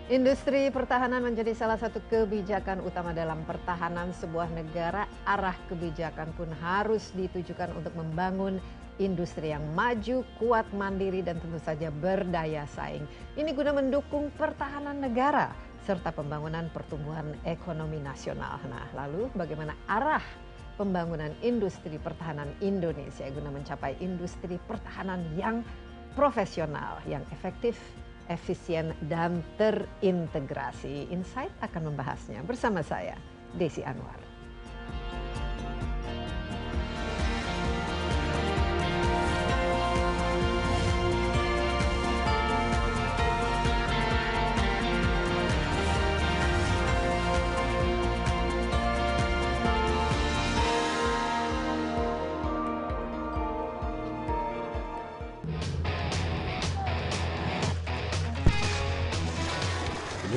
Industri pertahanan menjadi salah satu kebijakan utama dalam pertahanan sebuah negara. Arah kebijakan pun harus ditujukan untuk membangun industri yang maju, kuat, mandiri, dan tentu saja berdaya saing. Ini guna mendukung pertahanan negara serta pembangunan pertumbuhan ekonomi nasional. Nah, lalu bagaimana arah pembangunan industri pertahanan Indonesia guna mencapai industri pertahanan yang profesional, yang efektif, efisien, dan terintegrasi. Insight akan membahasnya bersama saya, Desi Anwar.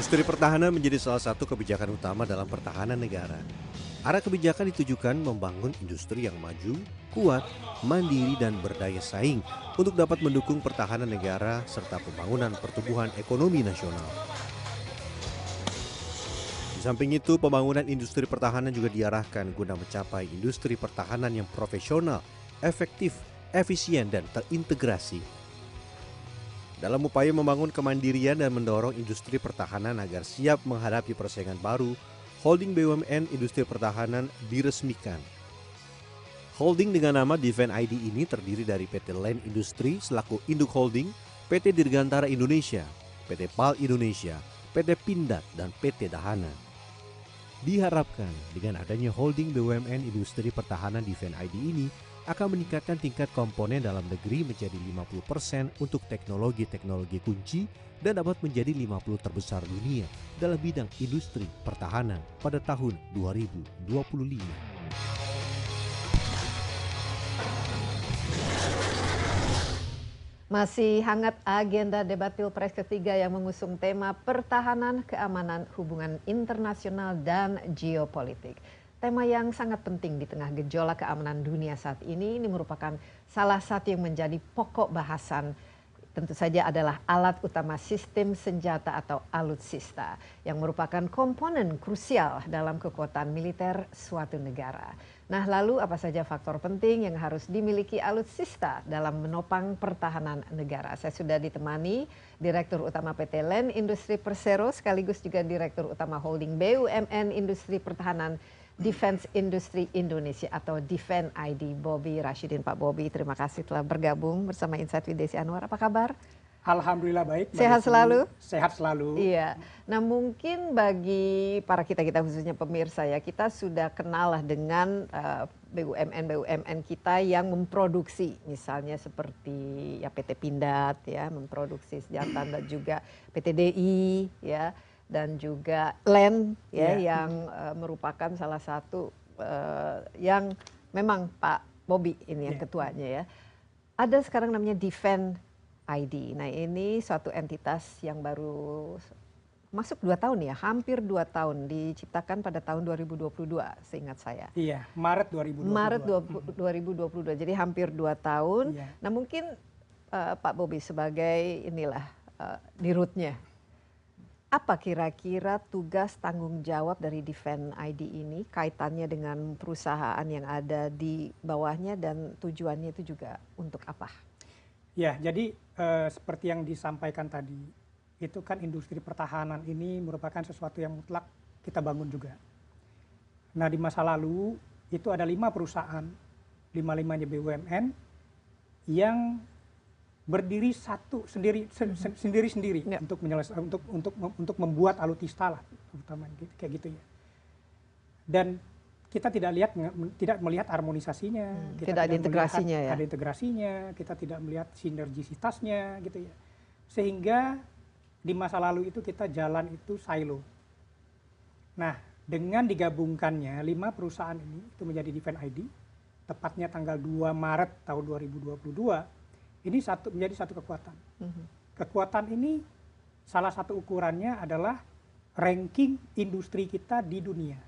Industri pertahanan menjadi salah satu kebijakan utama dalam pertahanan negara. Arah kebijakan ditujukan membangun industri yang maju, kuat, mandiri, dan berdaya saing untuk dapat mendukung pertahanan negara serta pembangunan pertumbuhan ekonomi nasional. Di samping itu, pembangunan industri pertahanan juga diarahkan guna mencapai industri pertahanan yang profesional, efektif, efisien, dan terintegrasi. Dalam upaya membangun kemandirian dan mendorong industri pertahanan agar siap menghadapi persaingan baru, holding BUMN Industri Pertahanan diresmikan. Holding dengan nama Defense ID ini terdiri dari PT Land Industri selaku induk holding, PT Dirgantara Indonesia, PT PAL Indonesia, PT Pindad, dan PT Dahana. Diharapkan dengan adanya holding BUMN Industri Pertahanan Defense ID ini akan meningkatkan tingkat komponen dalam negeri menjadi 50% untuk teknologi-teknologi kunci dan dapat menjadi 50 terbesar dunia dalam bidang industri pertahanan pada tahun 2025. Masih hangat agenda debat Pilpres ketiga yang mengusung tema pertahanan, keamanan, hubungan internasional, dan geopolitik. Tema yang sangat penting di tengah gejolak keamanan dunia saat ini merupakan salah satu yang menjadi pokok bahasan. Tentu saja adalah alat utama sistem senjata atau alutsista yang merupakan komponen krusial dalam kekuatan militer suatu negara. Nah, lalu apa saja faktor penting yang harus dimiliki alutsista dalam menopang pertahanan negara? Saya sudah ditemani Direktur Utama PT Land Industri Persero sekaligus juga Direktur Utama Holding BUMN Industri Pertahanan Defense Industry Indonesia atau Defense ID, Bobi Rashidin. Pak Bobi, terima kasih telah bergabung bersama Insight with Desi Anwar. Apa kabar? Alhamdulillah baik. Sehat selalu? Sehat selalu. Iya. Nah, mungkin bagi para kita khususnya pemirsa ya, kita sudah kenal lah dengan BUMN kita yang memproduksi, misalnya seperti ya PT Pindad ya, memproduksi senjata, dan juga PT DI ya, dan juga Land ya, yang merupakan salah satu yang memang Pak Bobi ini yang ketuanya ya. Ada sekarang namanya Defense ID. Nah, ini suatu entitas yang baru masuk 2 tahun ya, hampir 2 tahun, diciptakan pada tahun 2022 seingat saya. Iya, Maret 2022. Maret 2022, jadi hampir 2 tahun. Iya. Nah, mungkin Pak Bobi sebagai inilah dirutnya, apa kira-kira tugas tanggung jawab dari Defense ID ini, kaitannya dengan perusahaan yang ada di bawahnya, dan tujuannya itu juga untuk apa? Ya, jadi seperti yang disampaikan tadi, itu kan industri pertahanan ini merupakan sesuatu yang mutlak kita bangun juga. Nah, di masa lalu itu ada 5 perusahaan, 5-5-nya BUMN yang berdiri sendiri-sendiri Ya. untuk membuat alutsista lah, terutama kayak gitu ya. Dan kita tidak melihat harmonisasinya, kita Tidak ada integrasinya ya. ada integrasinya, kita tidak melihat sinergisitasnya gitu ya. Sehingga di masa lalu itu kita jalan itu silo. Nah, dengan digabungkannya 5 perusahaan ini itu menjadi Defense ID, tepatnya tanggal 2 Maret tahun 2022, ini menjadi satu kekuatan. Kekuatan ini salah satu ukurannya adalah ranking industri kita di dunia.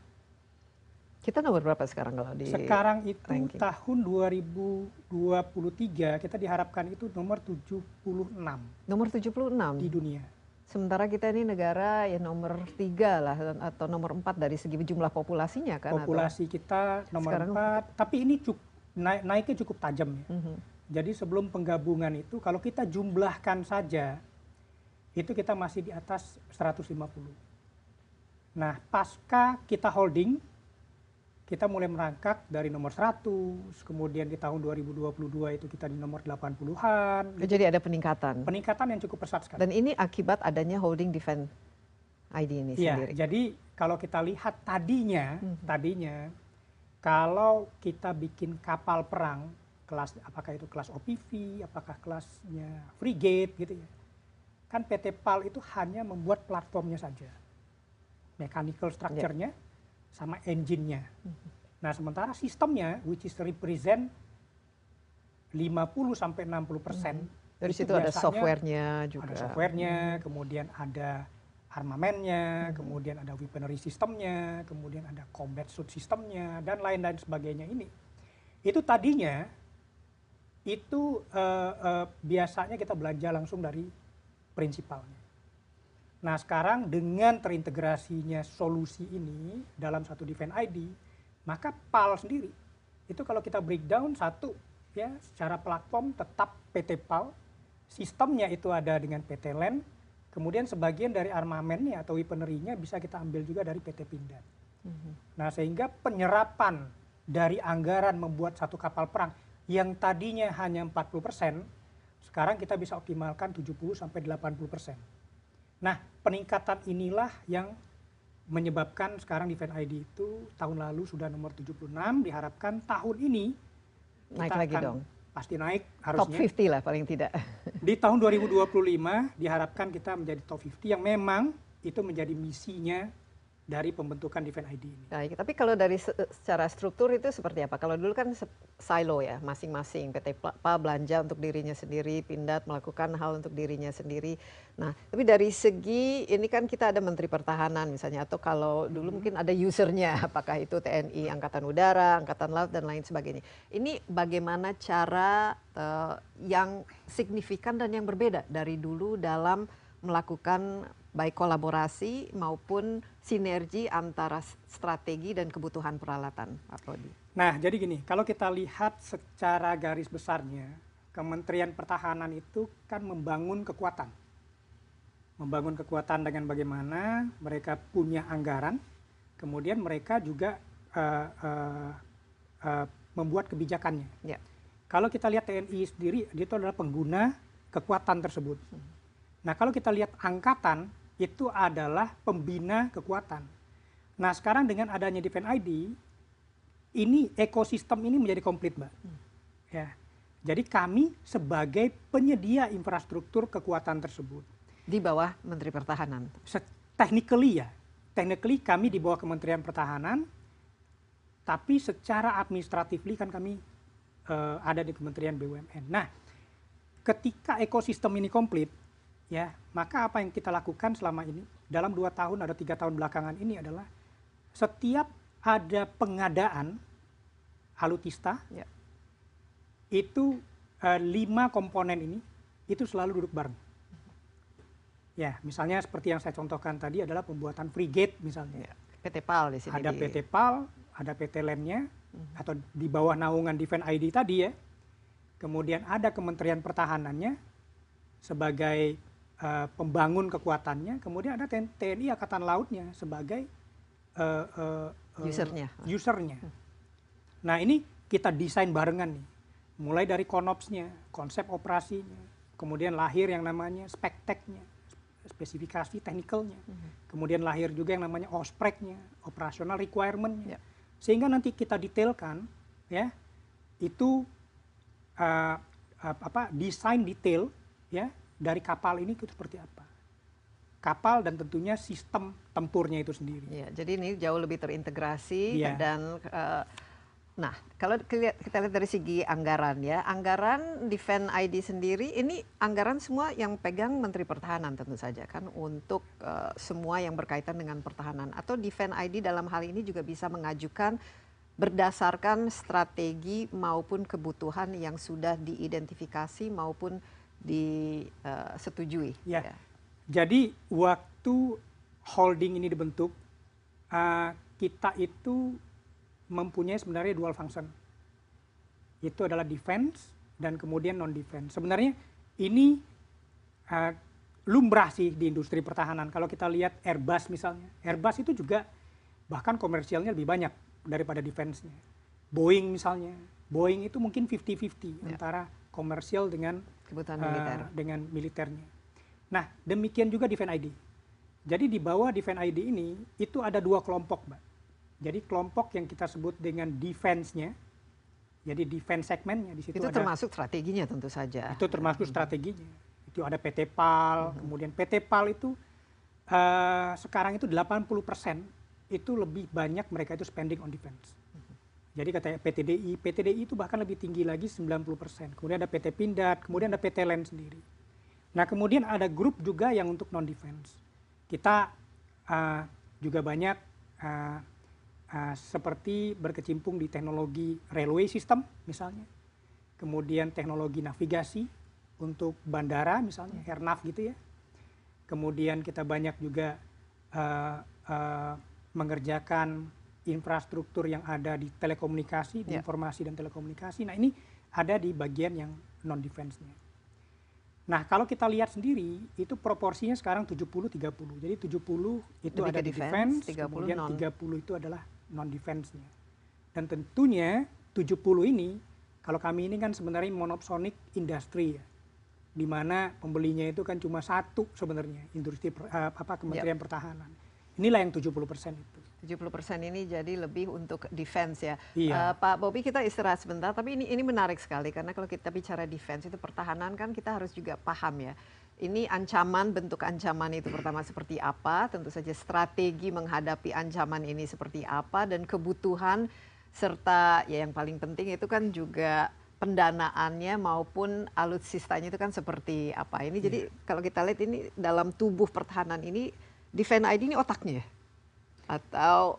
Kita nomor berapa sekarang kalau di Sekarang itu ranking? tahun 2023 kita diharapkan itu nomor 76 Nomor 76 di dunia. Sementara kita ini negara ya nomor 3 lah atau nomor 4 dari segi jumlah populasinya kan? Populasi kita nomor sekarang 4, tapi ini naiknya cukup tajam ya. Jadi sebelum penggabungan itu kalau kita jumlahkan saja itu kita masih di atas 150. Nah, pasca kita holding, kita mulai merangkak dari nomor 100, kemudian di tahun 2022 itu kita di nomor 80-an. Jadi ada peningkatan. Peningkatan yang cukup pesat sekali. Dan ini akibat adanya holding Defend ID ini sendiri. Jadi kalau kita lihat tadinya kalau kita bikin kapal perang, kelas apakah itu kelas OPV, apakah kelasnya frigate gitu ya. Kan PT PAL itu hanya membuat platformnya saja. Mechanical structure-nya sama engine-nya. Nah, sementara sistemnya which is represent 50-60%. Dari situ ada software-nya juga. Ada software-nya, kemudian ada armamennya, kemudian ada weaponry sistemnya, kemudian ada combat suit sistemnya, dan lain-lain sebagainya ini. Itu tadinya, itu biasanya kita belanja langsung dari prinsipalnya. Nah, sekarang dengan terintegrasinya solusi ini dalam satu Defend ID, maka PAL sendiri, itu kalau kita breakdown satu, ya secara platform tetap PT PAL, sistemnya itu ada dengan PT LAN, kemudian sebagian dari armamennya atau weaponry-nya bisa kita ambil juga dari PT Pindad. Nah, sehingga penyerapan dari anggaran membuat satu kapal perang yang tadinya hanya 40%, sekarang kita bisa optimalkan 70-80%. Nah, peningkatan inilah yang menyebabkan sekarang Defend ID itu tahun lalu sudah nomor 76, diharapkan tahun ini naik lagi dong. Pasti naik harusnya. Top 50 lah paling tidak. Di tahun 2025 diharapkan kita menjadi top 50 yang memang itu menjadi misinya dari pembentukan Defend ID ini. Baik, tapi kalau dari secara struktur itu seperti apa? Kalau dulu kan silo ya, masing-masing PT PAL belanja untuk dirinya sendiri, Pindad melakukan hal untuk dirinya sendiri. Nah, tapi dari segi ini kan kita ada Menteri Pertahanan misalnya, atau kalau dulu mungkin ada usernya, apakah itu TNI, Angkatan Udara, Angkatan Laut dan lain sebagainya. Ini bagaimana cara yang signifikan dan yang berbeda dari dulu dalam melakukan baik kolaborasi maupun sinergi antara strategi dan kebutuhan peralatan, Pak Prodi? Nah, jadi gini, kalau kita lihat secara garis besarnya, Kementerian Pertahanan itu kan membangun kekuatan. Membangun kekuatan dengan bagaimana mereka punya anggaran, kemudian mereka juga membuat kebijakannya. Ya. Kalau kita lihat TNI sendiri, dia itu adalah pengguna kekuatan tersebut. Nah, kalau kita lihat angkatan, itu adalah pembina kekuatan. Nah, sekarang dengan adanya Defend ID, ini ekosistem ini menjadi komplit, Mbak. Ya. Jadi kami sebagai penyedia infrastruktur kekuatan tersebut. Di bawah Menteri Pertahanan? Technically kami di bawah Kementerian Pertahanan, tapi secara administratifly kan kami ada di Kementerian BUMN. Nah, ketika ekosistem ini komplit, ya, maka apa yang kita lakukan selama ini dalam 2 tahun atau 3 tahun belakangan ini adalah setiap ada pengadaan alutsista, ya, itu 5 komponen ini itu selalu duduk bareng. Ya, misalnya seperti yang saya contohkan tadi adalah pembuatan frigate misalnya. Ya. PT PAL di sini. Ada PT PAL, ada PT LAN-nya, atau di bawah naungan Defend ID tadi ya. Kemudian ada Kementerian Pertahanannya sebagai pembangun kekuatannya, kemudian ada TNI Angkatan Lautnya sebagai usernya. Nah, ini kita desain barengan nih, mulai dari konopsnya, konsep operasinya, kemudian lahir yang namanya spekteknya, spesifikasi teknikalnya, kemudian lahir juga yang namanya ospreknya, operational requirement-nya, sehingga nanti kita detailkan, ya, itu desain detail, ya, dari kapal ini itu seperti apa. Kapal dan tentunya sistem tempurnya itu sendiri. Ya, jadi ini jauh lebih terintegrasi dan nah, kalau kita lihat dari segi anggaran ya, anggaran Defend ID sendiri ini anggaran semua yang pegang Menteri Pertahanan tentu saja kan untuk semua yang berkaitan dengan pertahanan, atau Defend ID dalam hal ini juga bisa mengajukan berdasarkan strategi maupun kebutuhan yang sudah diidentifikasi maupun disetujui. Ya. Jadi waktu holding ini dibentuk, kita itu mempunyai sebenarnya dual function. Itu adalah defense dan kemudian non-defense. Sebenarnya ini lumrah sih di industri pertahanan. Kalau kita lihat Airbus misalnya, Airbus itu juga bahkan komersialnya lebih banyak daripada defense-nya. Boeing misalnya, Boeing itu mungkin 50-50 antara komersial dengan kebutuhan militer. Dengan militernya. Nah, demikian juga Defense ID. Jadi di bawah Defense ID ini itu ada dua kelompok, Mbak. Jadi kelompok yang kita sebut dengan defense-nya, jadi defense segmentnya di situ Itu ada. termasuk strateginya tentu saja. Itu termasuk strateginya. Itu ada PT PAL, kemudian PT PAL itu sekarang itu 80% itu lebih banyak mereka itu spending on defense. Jadi katanya PTDI itu bahkan lebih tinggi lagi 90%. Kemudian ada PT Pindad, kemudian ada PT LAN sendiri. Nah kemudian ada grup juga yang untuk non-defense. Kita juga banyak seperti berkecimpung di teknologi railway system misalnya. Kemudian teknologi navigasi untuk bandara misalnya, airnav gitu ya. Kemudian kita banyak juga mengerjakan infrastruktur yang ada di telekomunikasi, di informasi dan telekomunikasi. Nah ini ada di bagian yang non-defense-nya. Nah kalau kita lihat sendiri, itu proporsinya sekarang 70-30. Jadi 70 itu lebih ada ke di defense, 30 kemudian non. 30 itu adalah non-defense-nya. Dan tentunya 70 ini, kalau kami ini kan sebenarnya monosonic industry ya. Di mana pembelinya itu kan cuma satu sebenarnya, industri Kementerian Pertahanan. Inilah yang 70% itu. 70% ini jadi lebih untuk defense ya. Iya. Pak Bobi, kita istirahat sebentar, tapi ini menarik sekali karena kalau kita bicara defense itu pertahanan kan kita harus juga paham ya. Ini ancaman, bentuk ancaman itu pertama seperti apa, tentu saja strategi menghadapi ancaman ini seperti apa, dan kebutuhan serta ya yang paling penting itu kan juga pendanaannya maupun alutsistanya itu kan seperti apa. Ini jadi kalau kita lihat ini dalam tubuh pertahanan ini, Defense ID ini otaknya atau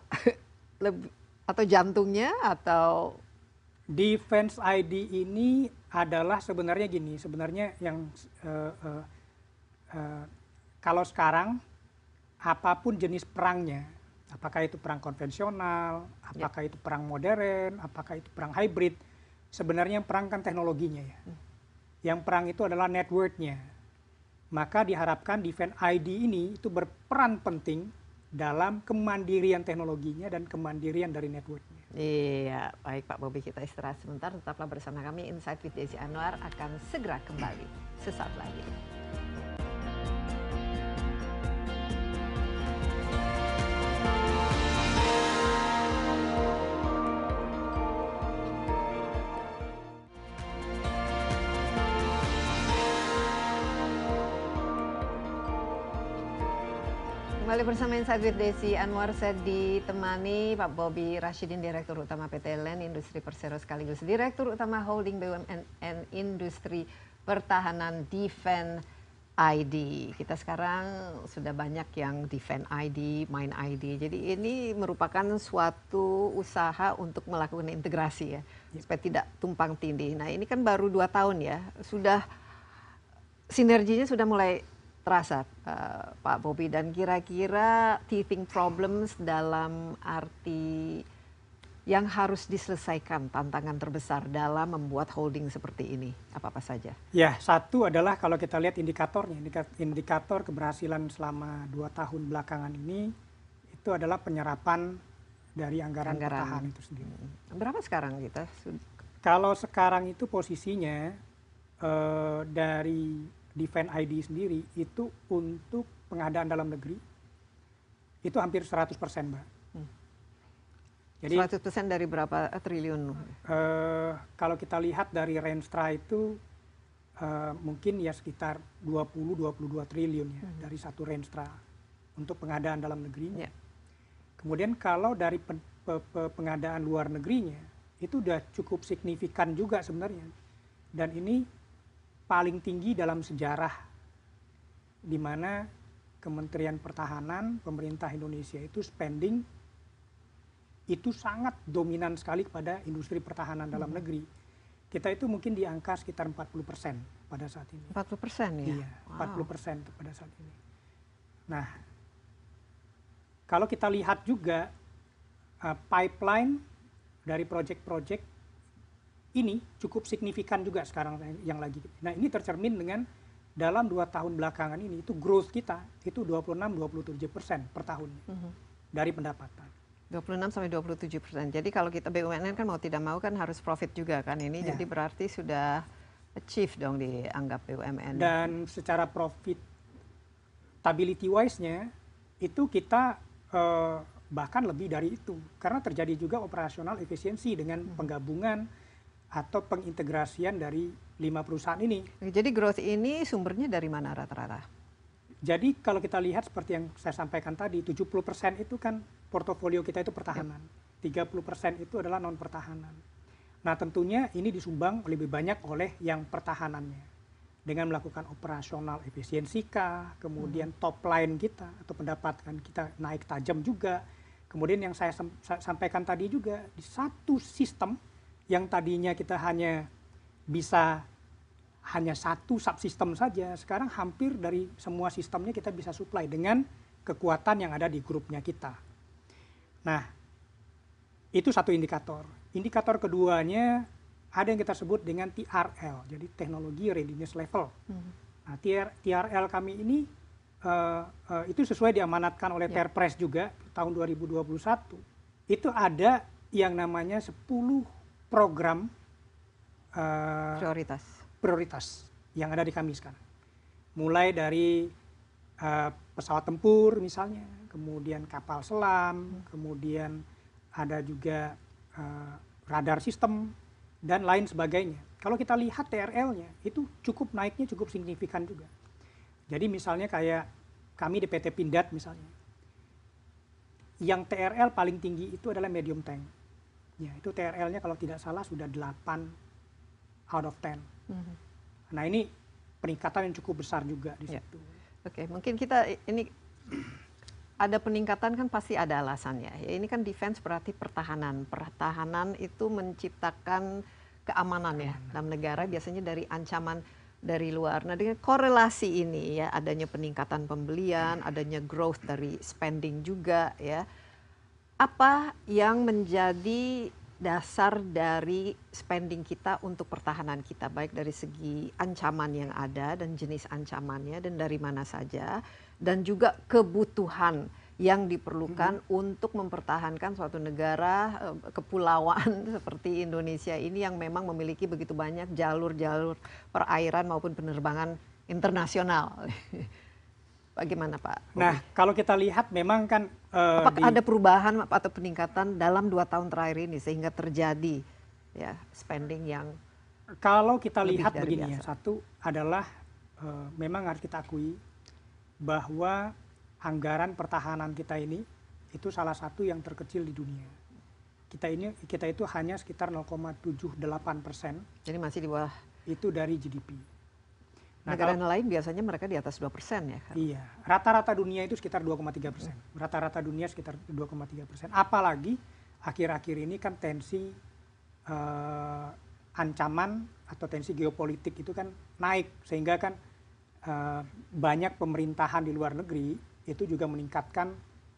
lebih atau jantungnya atau Defense ID ini adalah sebenarnya gini, sebenarnya yang kalau sekarang apapun jenis perangnya, apakah itu perang konvensional, apakah itu perang modern, apakah itu perang hybrid, sebenarnya yang perang kan teknologinya ya. Yang perang itu adalah network-nya. Maka diharapkan Defense ID ini itu berperan penting dalam kemandirian teknologinya dan kemandirian dari network-nya. Iya, baik Pak Bobi, kita istirahat sebentar. Tetaplah bersama kami, Insight with Desi Anwar akan segera kembali sesaat lagi. Kembali bersama Insight with Desi Anwar, saya ditemani Pak Bobi Rashidin, Direktur Utama PT LAN Industri Persero sekaligus Direktur Utama Holding BUMN Industri Pertahanan Defense ID. Kita sekarang sudah banyak yang Defense ID, Main ID. Jadi ini merupakan suatu usaha untuk melakukan integrasi ya, supaya tidak tumpang tindih. Nah ini kan baru 2 tahun ya, sudah sinerginya sudah mulai terasa Pak Bobi, dan kira-kira teething problems dalam arti yang harus diselesaikan, tantangan terbesar dalam membuat holding seperti ini apa-apa saja? Ya, satu adalah kalau kita lihat indikatornya, indikator keberhasilan selama 2 tahun belakangan ini itu adalah penyerapan dari anggaran pertahanan itu sendiri. Berapa sekarang kita? Kalau sekarang itu posisinya dari Defense ID sendiri itu untuk pengadaan dalam negeri itu hampir 100%, Mbak. Jadi 100% dari berapa triliun? Kalau kita lihat dari Renstra itu mungkin ya sekitar 20-22 triliun ya dari satu Renstra untuk pengadaan dalam negerinya. Kemudian kalau dari pengadaan luar negerinya itu udah cukup signifikan juga sebenarnya, dan ini paling tinggi dalam sejarah di mana Kementerian Pertahanan, pemerintah Indonesia itu spending itu sangat dominan sekali kepada industri pertahanan dalam negeri. Kita itu mungkin di angka sekitar 40% pada saat ini. 40% ya? Iya, 40% pada saat ini. Nah, kalau kita lihat juga pipeline dari proyek-proyek ini cukup signifikan juga sekarang yang lagi. Nah, ini tercermin dengan dalam 2 tahun belakangan ini itu growth kita itu 26-27% per tahun dari pendapatan. 26-27%. Jadi kalau kita BUMN kan mau tidak mau kan harus profit juga kan ini. Ya. Jadi berarti sudah achieve dong dianggap BUMN. Dan secara profitability wise-nya itu kita bahkan lebih dari itu. Karena terjadi juga operasional efisiensi dengan penggabungan atau pengintegrasian dari 5 perusahaan ini. Jadi growth ini sumbernya dari mana rata-rata? Jadi kalau kita lihat seperti yang saya sampaikan tadi, 70% itu kan portofolio kita itu pertahanan. 30% itu adalah non pertahanan. Nah, tentunya ini disumbang lebih banyak oleh yang pertahanannya. Dengan melakukan operasional efisiensi kah, kemudian top line kita atau pendapatan kita naik tajam juga. Kemudian yang saya sampaikan tadi juga di satu sistem yang tadinya kita bisa hanya satu subsistem saja, sekarang hampir dari semua sistemnya kita bisa supply dengan kekuatan yang ada di grupnya kita. Nah, itu satu indikator. Indikator keduanya ada yang kita sebut dengan TRL, jadi Technology Readiness Level. Nah, TRL kami ini itu sesuai diamanatkan oleh Perpres juga tahun 2021. Itu ada yang namanya 10 program prioritas yang ada di kami sekarang. Mulai dari pesawat tempur misalnya, kemudian kapal selam, kemudian ada juga radar sistem, dan lain sebagainya. Kalau kita lihat TRL-nya, itu naiknya cukup signifikan juga. Jadi misalnya kayak kami di PT Pindad misalnya, yang TRL paling tinggi itu adalah medium tank. Ya, itu TRL-nya kalau tidak salah sudah 8 out of 10. Nah, ini peningkatan yang cukup besar juga di situ. Oke, mungkin kita ini ada peningkatan kan pasti ada alasannya. Ya, ini kan defense berarti pertahanan. Pertahanan itu menciptakan keamanan ya dalam negara biasanya dari ancaman dari luar. Nah, dengan korelasi ini ya adanya peningkatan pembelian, adanya growth dari spending juga ya. Apa yang menjadi dasar dari spending kita untuk pertahanan kita, baik dari segi ancaman yang ada dan jenis ancamannya dan dari mana saja, dan juga kebutuhan yang diperlukan untuk mempertahankan suatu negara kepulauan seperti Indonesia ini yang memang memiliki begitu banyak jalur-jalur perairan maupun penerbangan internasional. Bagaimana Pak? Nah, kalau kita lihat memang kan apakah ada perubahan atau peningkatan dalam 2 tahun terakhir ini sehingga terjadi ya spending yang kalau kita lihat begini ya, satu adalah memang harus kita akui bahwa anggaran pertahanan kita ini itu salah satu yang terkecil di dunia. Kita itu hanya sekitar 0,78%. Jadi masih di bawah itu dari GDP. Nah, negara lain biasanya mereka di atas 2% ya kan? Iya, rata-rata dunia itu sekitar 2,3%. Rata-rata dunia sekitar 2,3%. Apalagi akhir-akhir ini kan tensi ancaman atau tensi geopolitik itu kan naik, sehingga kan banyak pemerintahan di luar negeri itu juga meningkatkan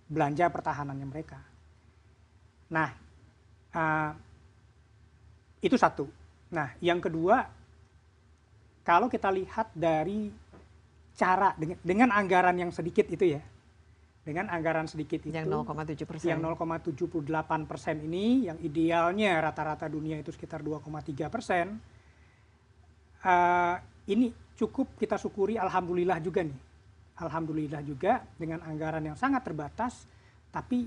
belanja pertahanannya mereka. Nah, itu satu. Nah, yang kedua, kalau kita lihat dari cara dengan anggaran yang sedikit itu ya, dengan anggaran sedikit itu yang 0,7%, yang 0,78% ini, yang idealnya rata-rata dunia itu sekitar 2,3%, ini cukup kita syukuri, alhamdulillah juga nih, alhamdulillah juga dengan anggaran yang sangat terbatas, tapi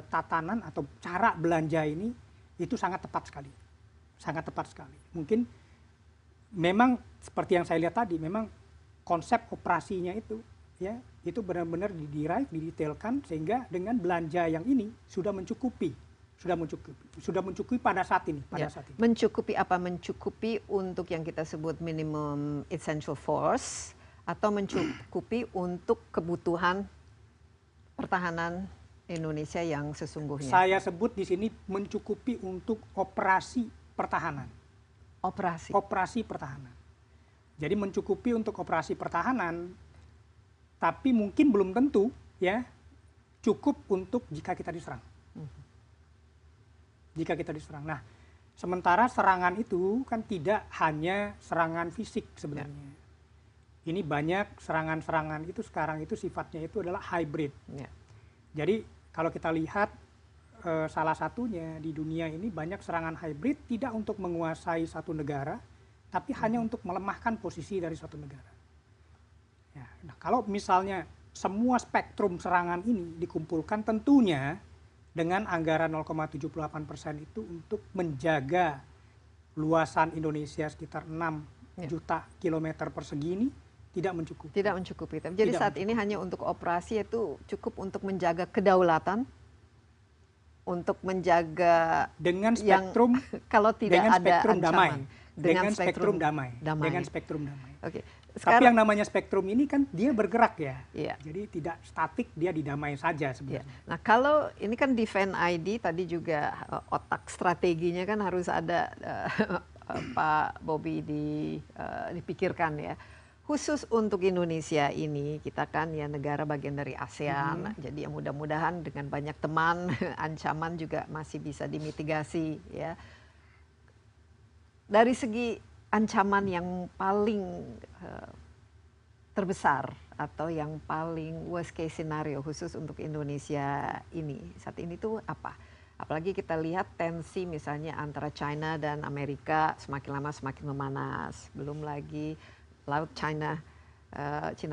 tatanan atau cara belanja ini itu sangat tepat sekali, sangat tepat sekali. Mungkin memang seperti yang saya lihat tadi, memang konsep operasinya itu ya itu benar-benar didetailkan sehingga dengan belanja yang ini sudah mencukupi pada saat ini. Mencukupi apa? Mencukupi untuk yang kita sebut minimum essential force atau mencukupi untuk kebutuhan pertahanan Indonesia yang sesungguhnya? Saya sebut di sini mencukupi untuk operasi pertahanan. Operasi pertahanan. Jadi mencukupi untuk operasi pertahanan tapi mungkin belum tentu ya cukup untuk jika kita diserang. Jika kita diserang. Nah, sementara serangan itu kan tidak hanya serangan fisik sebenarnya. Ini banyak serangan-serangan itu sekarang itu sifatnya itu adalah hybrid. Jadi kalau kita lihat salah satunya di dunia ini banyak serangan hybrid tidak untuk menguasai satu negara, tapi hanya untuk melemahkan posisi dari suatu negara. Ya, nah, kalau misalnya semua spektrum serangan ini dikumpulkan tentunya dengan anggaran 0,78% itu untuk menjaga luasan Indonesia sekitar 6 juta kilometer persegi ini tidak mencukupi. Tidak mencukupi. Jadi saat ini hanya untuk operasi itu cukup untuk menjaga kedaulatan, untuk menjaga dengan spektrum kalau tidak dengan ada spektrum ancaman. damai. Dengan spektrum damai. Dengan spektrum damai. Tapi yang namanya spektrum ini kan dia bergerak ya. Jadi tidak statik, dia didamai saja sebenarnya. Nah, kalau ini kan Defend ID tadi juga otak strateginya kan harus ada Pak Bobi dipikirkan ya. Khusus untuk Indonesia ini, kita kan ya negara bagian dari ASEAN, jadi ya mudah-mudahan dengan banyak teman, ancaman juga masih bisa dimitigasi ya. Dari segi ancaman yang paling terbesar atau yang paling worst case scenario khusus untuk Indonesia ini, saat ini tuh apa? Apalagi kita lihat tensi misalnya antara China dan Amerika semakin lama semakin memanas, belum lagi Laut China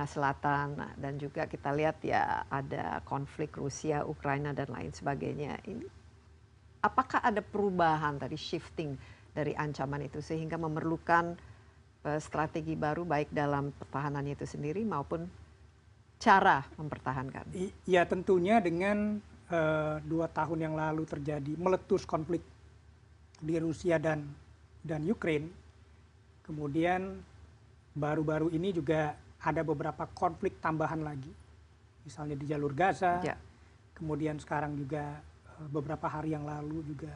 Selatan, dan juga kita lihat ya ada konflik Rusia, Ukraina dan lain sebagainya. Ini apakah ada perubahan tadi shifting dari ancaman itu sehingga memerlukan strategi baru baik dalam pertahanannya itu sendiri maupun cara mempertahankan? Ya tentunya dengan 2 tahun yang lalu terjadi meletus konflik di Rusia dan Ukraine, kemudian baru-baru ini juga ada beberapa konflik tambahan lagi, misalnya di jalur Gaza, kemudian sekarang juga beberapa hari yang lalu juga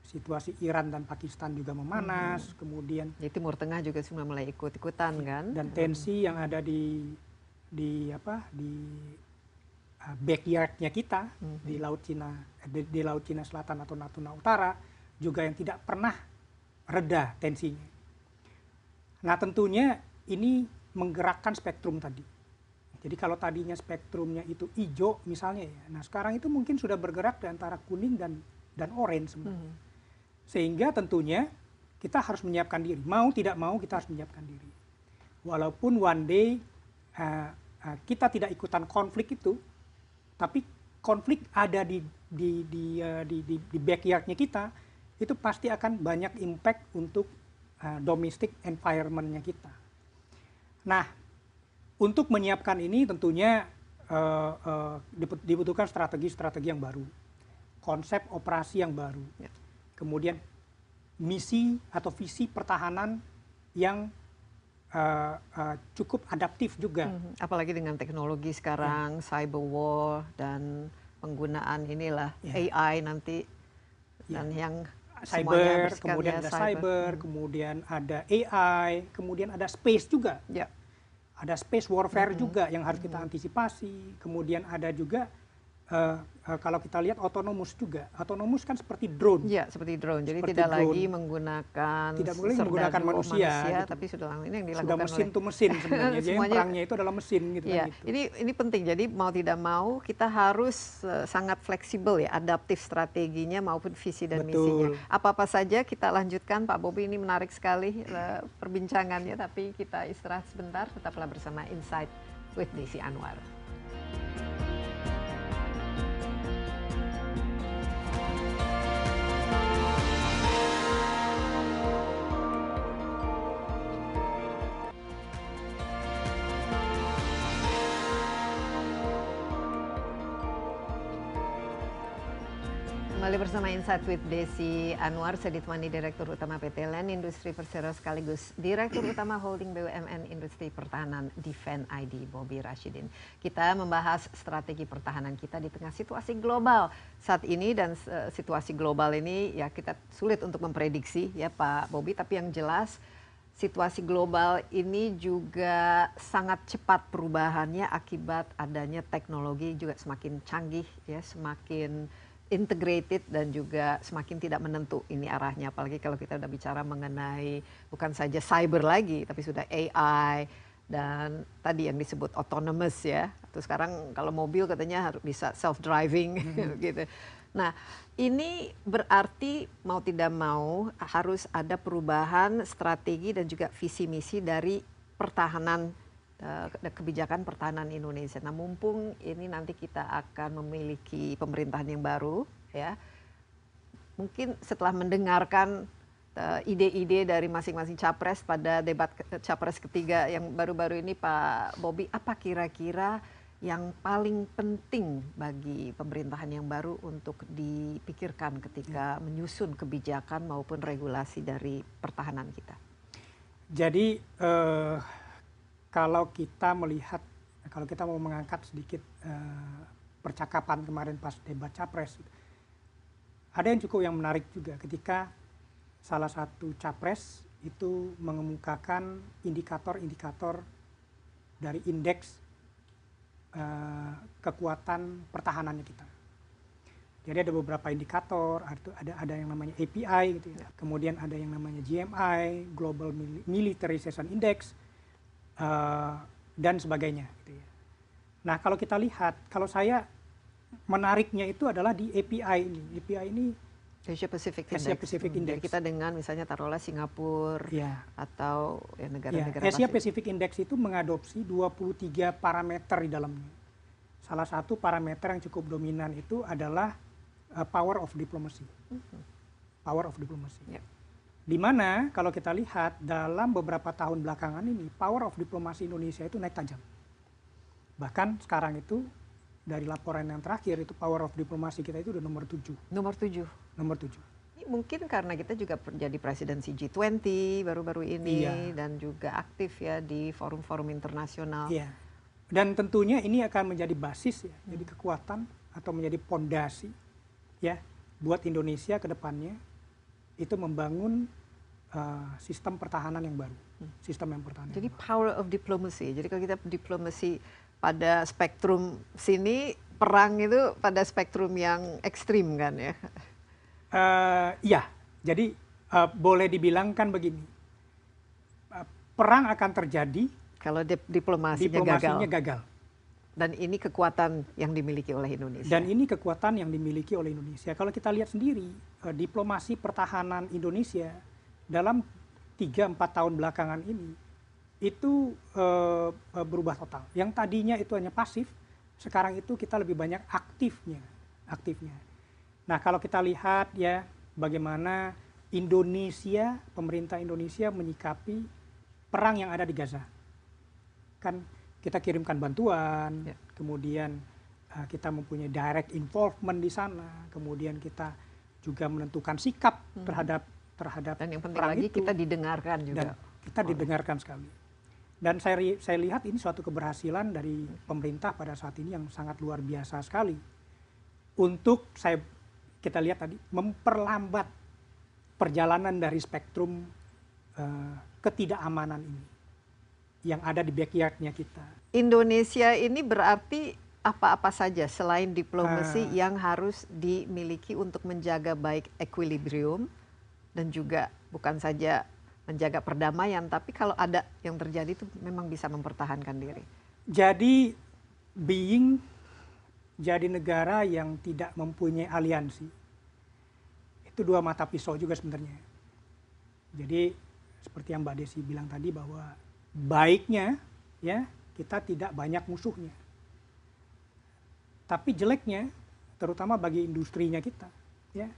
situasi Iran dan Pakistan juga memanas, kemudian di Timur Tengah juga sudah mulai ikut-ikutan kan, dan tensi yang ada di backyardnya kita di Laut Cina Selatan atau Natuna Utara juga yang tidak pernah reda tensinya. Nah tentunya ini menggerakkan spektrum tadi. Jadi kalau tadinya spektrumnya itu hijau misalnya ya, nah sekarang itu mungkin sudah bergerak di antara kuning dan orange sebenarnya. Sehingga tentunya kita harus menyiapkan diri. Mau tidak mau kita harus menyiapkan diri. Walaupun one day kita tidak ikutan konflik itu, tapi konflik ada di backyardnya kita, itu pasti akan banyak impact untuk domestic environment-nya kita. Nah, untuk menyiapkan ini tentunya dibutuhkan strategi-strategi yang baru, konsep operasi yang baru, kemudian misi atau visi pertahanan yang cukup adaptif juga. Apalagi dengan teknologi sekarang, cyber war dan penggunaan inilah AI nanti, dan yang cyber, kemudian ada cyber, kemudian ada AI, kemudian ada space juga. Ada space warfare juga yang harus kita antisipasi. Kemudian ada juga kalau kita lihat otonomus juga. Otonomus kan seperti drone. Ya, seperti drone. Jadi seperti tidak drone. Lagi menggunakan manusia gitu. Tapi sudah ini yang dilakukan sudah mesin to mesin sebenarnya. Jadi perangnya itu adalah mesin gitu ya, kan gitu. Ini penting. Jadi mau tidak mau kita harus sangat fleksibel ya, adaptif strateginya maupun visi dan misinya. Apa-apa saja kita lanjutkan. Pak Bobi, ini menarik sekali perbincangannya, tapi kita istirahat sebentar. Tetaplah bersama Insight with Desi Anwar. Kembali bersama Insight with Desi Anwar, saya ditemani Direktur Utama PT LAN Industri Persero sekaligus Direktur Utama Holding BUMN Industri Pertahanan Defend ID, Bobi Rashidin. Kita membahas strategi pertahanan kita di tengah situasi global saat ini, dan situasi global ini ya kita sulit untuk memprediksi ya Pak Bobi, tapi yang jelas situasi global ini juga sangat cepat perubahannya akibat adanya teknologi juga semakin canggih ya, semakin integrated dan juga semakin tidak menentu ini arahnya, apalagi kalau kita udah bicara mengenai bukan saja cyber lagi tapi sudah AI dan tadi yang disebut autonomous ya, atau sekarang kalau mobil katanya harus bisa self driving gitu. Nah, ini berarti mau tidak mau harus ada perubahan strategi dan juga visi misi dari pertahanan, kebijakan pertahanan Indonesia. Nah, mumpung ini nanti kita akan memiliki pemerintahan yang baru, ya, mungkin setelah mendengarkan ide-ide dari masing-masing capres pada debat capres ketiga yang baru-baru ini, Pak Bobi, apa kira-kira yang paling penting bagi pemerintahan yang baru untuk dipikirkan ketika menyusun kebijakan maupun regulasi dari pertahanan kita? Jadi kalau kita melihat, kalau kita mau mengangkat sedikit percakapan kemarin pas debat capres, ada yang cukup yang menarik juga ketika salah satu capres itu mengemukakan indikator-indikator dari indeks kekuatan pertahanannya kita. Jadi ada beberapa indikator, ada yang namanya API gitu ya. Kemudian ada yang namanya GMI, Global Militarization Index, dan sebagainya gitu ya. Nah, kalau kita lihat, kalau saya menariknya itu adalah di API ini. API ini Asia Pacific Index. Asia Pacific Index. Jadi kita dengan misalnya taruhlah Singapura ya, atau ya, negara-negara Asia Pacific Index itu mengadopsi 23 parameter di dalamnya. Salah satu parameter yang cukup dominan itu adalah power of diplomacy. Power of diplomacy. Ya. Di mana kalau kita lihat dalam beberapa tahun belakangan ini, power of diplomacy Indonesia itu naik tajam. Bahkan sekarang itu dari laporan yang terakhir itu power of diplomacy kita itu udah nomor 7. Nomor 7. Nomor 7. Mungkin karena kita juga jadi presidensi G20 baru-baru ini, dan juga aktif ya di forum-forum internasional. Iya. Dan tentunya ini akan menjadi basis ya, jadi kekuatan atau menjadi pondasi ya buat Indonesia ke depannya itu membangun sistem pertahanan yang baru. Sistem yang pertahanan. Jadi power of diplomacy. Jadi kalau kita diplomasi pada spektrum sini, perang itu pada spektrum yang ekstrim kan ya? Iya, jadi boleh dibilangkan begini, perang akan terjadi kalau diplomasinya gagal. Dan ini kekuatan yang dimiliki oleh Indonesia. Dan ini kekuatan yang dimiliki oleh Indonesia. Kalau kita lihat sendiri, diplomasi pertahanan Indonesia dalam 3-4 tahun belakangan ini, itu berubah total. Yang tadinya itu hanya pasif, sekarang itu kita lebih banyak aktifnya. Nah, kalau kita lihat ya bagaimana Indonesia, pemerintah Indonesia menyikapi perang yang ada di Gaza. Kan kita kirimkan bantuan, kemudian kita mempunyai direct involvement di sana, kemudian kita juga menentukan sikap terhadap dan yang penting perang lagi itu. Kita didengarkan juga. Dan kita didengarkan sekali. Dan saya lihat ini suatu keberhasilan dari pemerintah pada saat ini yang sangat luar biasa sekali. Untuk kita lihat tadi memperlambat perjalanan dari spektrum ketidakamanan ini yang ada di backyardnya kita. Indonesia ini berarti apa-apa saja selain diplomasi yang harus dimiliki untuk menjaga baik equilibrium dan juga bukan saja menjaga perdamaian, tapi kalau ada yang terjadi itu memang bisa mempertahankan diri. Jadi jadi negara yang tidak mempunyai aliansi itu dua mata pisau juga sebenarnya. Jadi seperti yang Mbak Desi bilang tadi bahwa baiknya ya kita tidak banyak musuhnya. Tapi jeleknya terutama bagi industrinya kita ya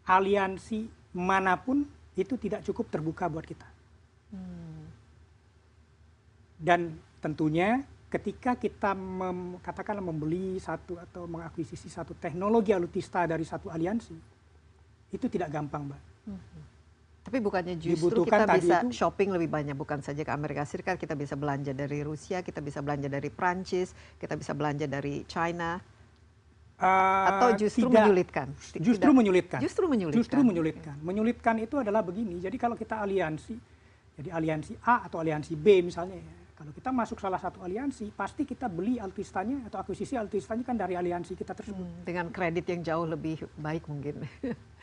aliansi manapun itu tidak cukup terbuka buat kita. Dan tentunya ketika kita katakanlah membeli satu atau mengakuisisi satu teknologi alutsista dari satu aliansi, itu tidak gampang, Mbak. Tapi bukannya justru kita bisa shopping lebih banyak, bukan saja ke Amerika Serikat, kita bisa belanja dari Rusia, kita bisa belanja dari Prancis, kita bisa belanja dari China. Atau justru tidak, menyulitkan? Justru menyulitkan. Justru menyulitkan. Justru menyulitkan. Menyulitkan itu adalah begini. Jadi kalau kita aliansi, jadi aliansi A atau aliansi B misalnya ya. Kalau kita masuk salah satu aliansi, pasti kita beli alutistanya atau akuisisi alutistanya kan dari aliansi kita tersebut. Dengan kredit yang jauh lebih baik mungkin.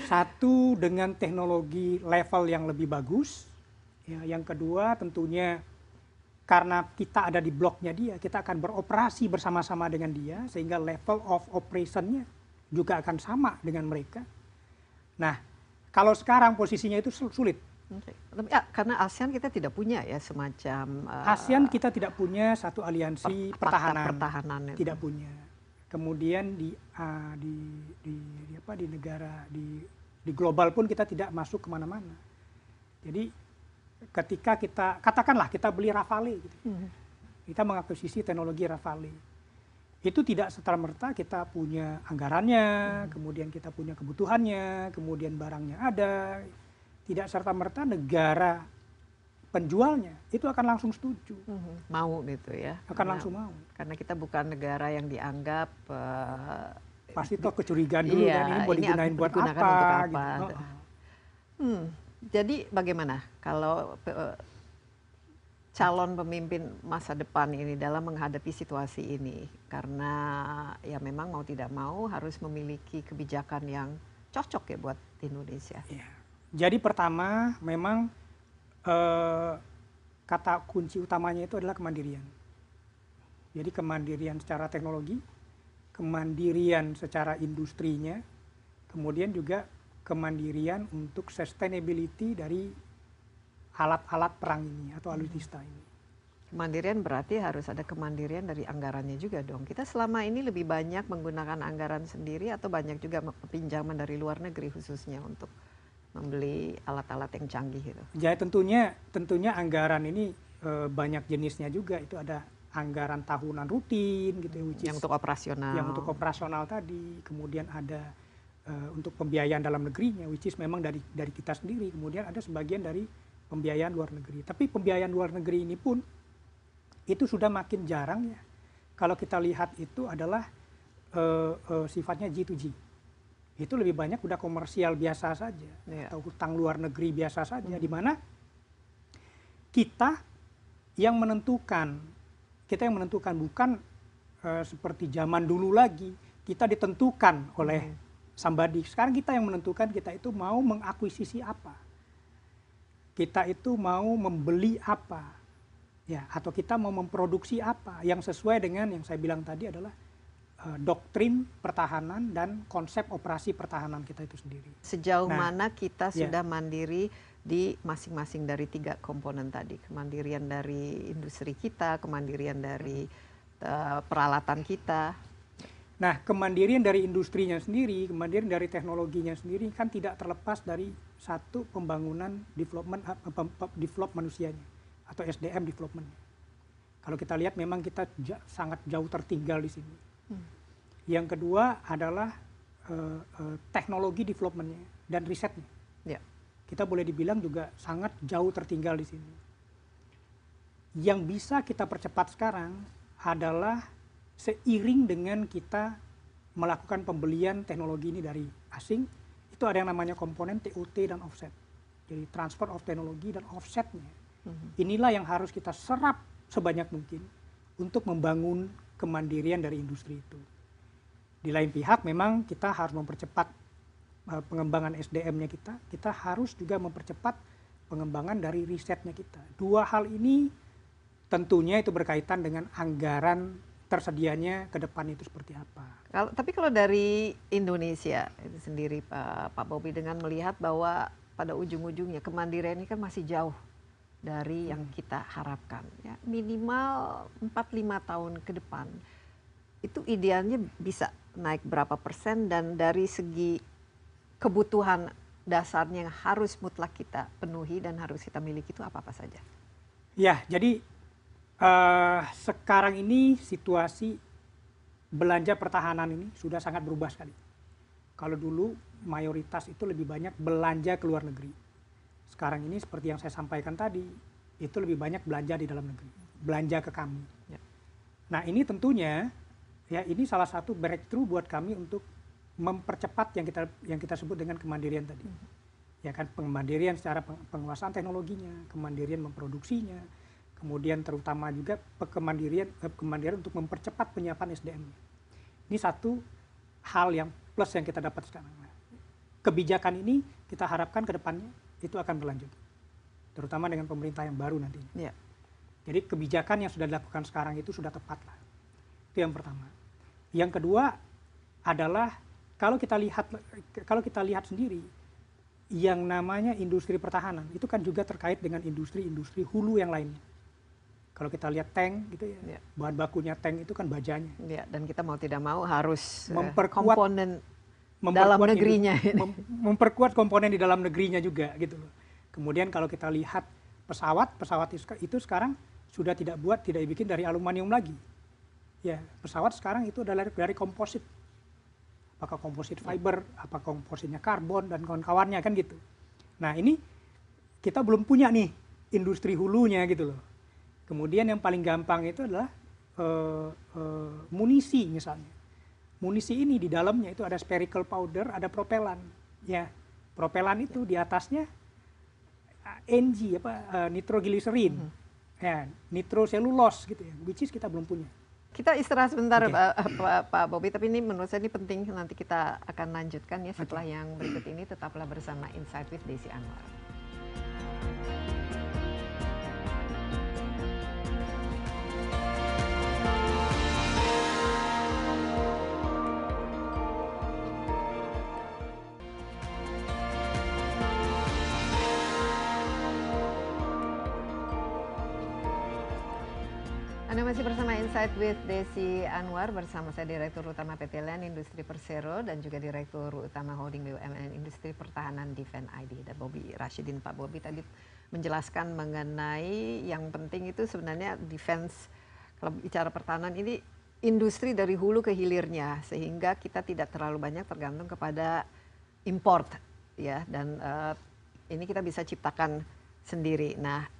Satu, dengan teknologi level yang lebih bagus. Ya, yang kedua tentunya karena kita ada di bloknya dia, kita akan beroperasi bersama-sama dengan dia, sehingga level of operation-nya juga akan sama dengan mereka. Nah, kalau sekarang posisinya itu sulit. Okay. Ya, karena ASEAN kita tidak punya ya semacam... ASEAN kita tidak punya satu aliansi pertahanan. Itu. Tidak punya. Kemudian di negara, di global pun kita tidak masuk kemana-mana. Jadi ketika kita katakanlah kita beli Rafale gitu. Kita mengakuisisi teknologi Rafale. Itu tidak serta-merta kita punya anggarannya, kemudian kita punya kebutuhannya, kemudian barangnya ada. Tidak serta-merta negara penjualnya itu akan langsung setuju. Mau gitu ya. Akan langsung mau. Karena kita bukan negara yang dianggap pasti toh kecurigaan dulu kan ini mau digunakan buat apa, untuk apa gitu. Jadi bagaimana kalau calon pemimpin masa depan ini dalam menghadapi situasi ini? Karena ya memang mau tidak mau harus memiliki kebijakan yang cocok ya buat Indonesia. Ya. Jadi pertama memang kata kunci utamanya itu adalah kemandirian. Jadi kemandirian secara teknologi, kemandirian secara industrinya, kemudian juga kemandirian untuk sustainability dari alat-alat perang ini atau alutsista ini. Kemandirian berarti harus ada kemandirian dari anggarannya juga dong. Kita selama ini lebih banyak menggunakan anggaran sendiri atau banyak juga pinjaman dari luar negeri khususnya untuk membeli alat-alat yang canggih itu. Jadi tentunya anggaran ini banyak jenisnya juga. Itu ada anggaran tahunan rutin gitu yang untuk operasional. Yang untuk operasional tadi, kemudian ada untuk pembiayaan dalam negerinya, which is memang dari kita sendiri. Kemudian ada sebagian dari pembiayaan luar negeri. Tapi pembiayaan luar negeri ini pun itu sudah makin jarang ya. Kalau kita lihat itu adalah sifatnya G2G. Itu lebih banyak udah komersial biasa saja, atau hutang luar negeri biasa saja, di mana kita yang menentukan bukan seperti zaman dulu lagi, kita ditentukan oleh somebody. Sekarang kita yang menentukan kita itu mau mengakuisisi apa. Kita itu mau membeli apa. Ya, atau kita mau memproduksi apa yang sesuai dengan yang saya bilang tadi adalah doktrin pertahanan dan konsep operasi pertahanan kita itu sendiri. Sejauh mana kita sudah mandiri di masing-masing dari 3 komponen tadi. Kemandirian dari industri kita, kemandirian dari peralatan kita. Nah, kemandirian dari industrinya sendiri, kemandirian dari teknologinya sendiri kan tidak terlepas dari satu pembangunan develop manusianya atau SDM development. Kalau kita lihat memang kita sangat jauh tertinggal di sini. Yang kedua adalah teknologi developmentnya dan risetnya. Ya. Kita boleh dibilang juga sangat jauh tertinggal di sini. Yang bisa kita percepat sekarang adalah seiring dengan kita melakukan pembelian teknologi ini dari asing, itu ada yang namanya komponen TOT dan offset. Jadi transfer of teknologi dan offsetnya. Inilah yang harus kita serap sebanyak mungkin untuk membangun kemandirian dari industri itu. Di lain pihak memang kita harus mempercepat pengembangan SDM-nya kita harus juga mempercepat pengembangan dari risetnya kita. Dua hal ini tentunya itu berkaitan dengan anggaran tersedianya ke depan itu seperti apa. Tapi kalau dari Indonesia itu sendiri Pak Bobi, dengan melihat bahwa pada ujung-ujungnya kemandirian ini kan masih jauh dari yang kita harapkan. Ya, minimal 4-5 tahun ke depan itu idealnya bisa naik berapa persen, dan dari segi kebutuhan dasarnya yang harus mutlak kita penuhi dan harus kita miliki itu apa-apa saja? Ya, jadi sekarang ini situasi belanja pertahanan ini sudah sangat berubah sekali. Kalau dulu mayoritas itu lebih banyak belanja ke luar negeri. Sekarang ini seperti yang saya sampaikan tadi, itu lebih banyak belanja di dalam negeri, belanja ke kami. Ya. Nah ini tentunya Ya, ini salah satu breakthrough buat kami untuk mempercepat yang kita sebut dengan kemandirian tadi. Ya kan, kemandirian secara penguasaan teknologinya, kemandirian memproduksinya, kemudian terutama juga kemandirian untuk mempercepat penyiapan SDM. Ini satu hal yang plus yang kita dapat sekarang. Kebijakan ini kita harapkan ke depannya itu akan berlanjut, terutama dengan pemerintah yang baru nantinya. Ya. Jadi kebijakan yang sudah dilakukan sekarang itu sudah tepat lah. Itu yang pertama. Yang kedua adalah kalau kita lihat sendiri yang namanya industri pertahanan itu kan juga terkait dengan industri-industri hulu yang lainnya. Kalau kita lihat tank gitu ya, bahan bakunya tank itu kan bajanya. Ya, dan kita mau tidak mau harus memperkuat komponen dalam negerinya. Memperkuat komponen di dalam negerinya juga gitu loh. Kemudian kalau kita lihat pesawat itu sekarang sudah tidak dibikin dari aluminium lagi. Ya, pesawat sekarang itu adalah dari komposit. Apakah komposit fiber, apakah kompositnya karbon dan kawan-kawannya kan gitu. Nah, ini kita belum punya nih industri hulunya gitu loh. Kemudian yang paling gampang itu adalah munisi misalnya. Munisi ini di dalamnya itu ada spherical powder, ada propelan. Ya, propelan itu di atasnya nitroglycerin, ya, nitroselulose gitu ya, which is kita belum punya. Kita istirahat sebentar, Pak Bobi, tapi ini menurut saya ini penting, nanti kita akan lanjutkan ya setelah yang berikut ini. Tetaplah bersama Insight with Desi Anwar. Anda masih bersama Insight with Desi Anwar, bersama saya Direktur Utama PT LAN Industri Persero dan juga Direktur Utama Holding BUMN Industri Pertahanan Defense ID. Dan Bobi Rashidin, Pak Bobi tadi menjelaskan mengenai yang penting itu sebenarnya defense, kalau bicara pertahanan ini industri dari hulu ke hilirnya, sehingga kita tidak terlalu banyak tergantung kepada import ya, dan ini kita bisa ciptakan sendiri. Nah,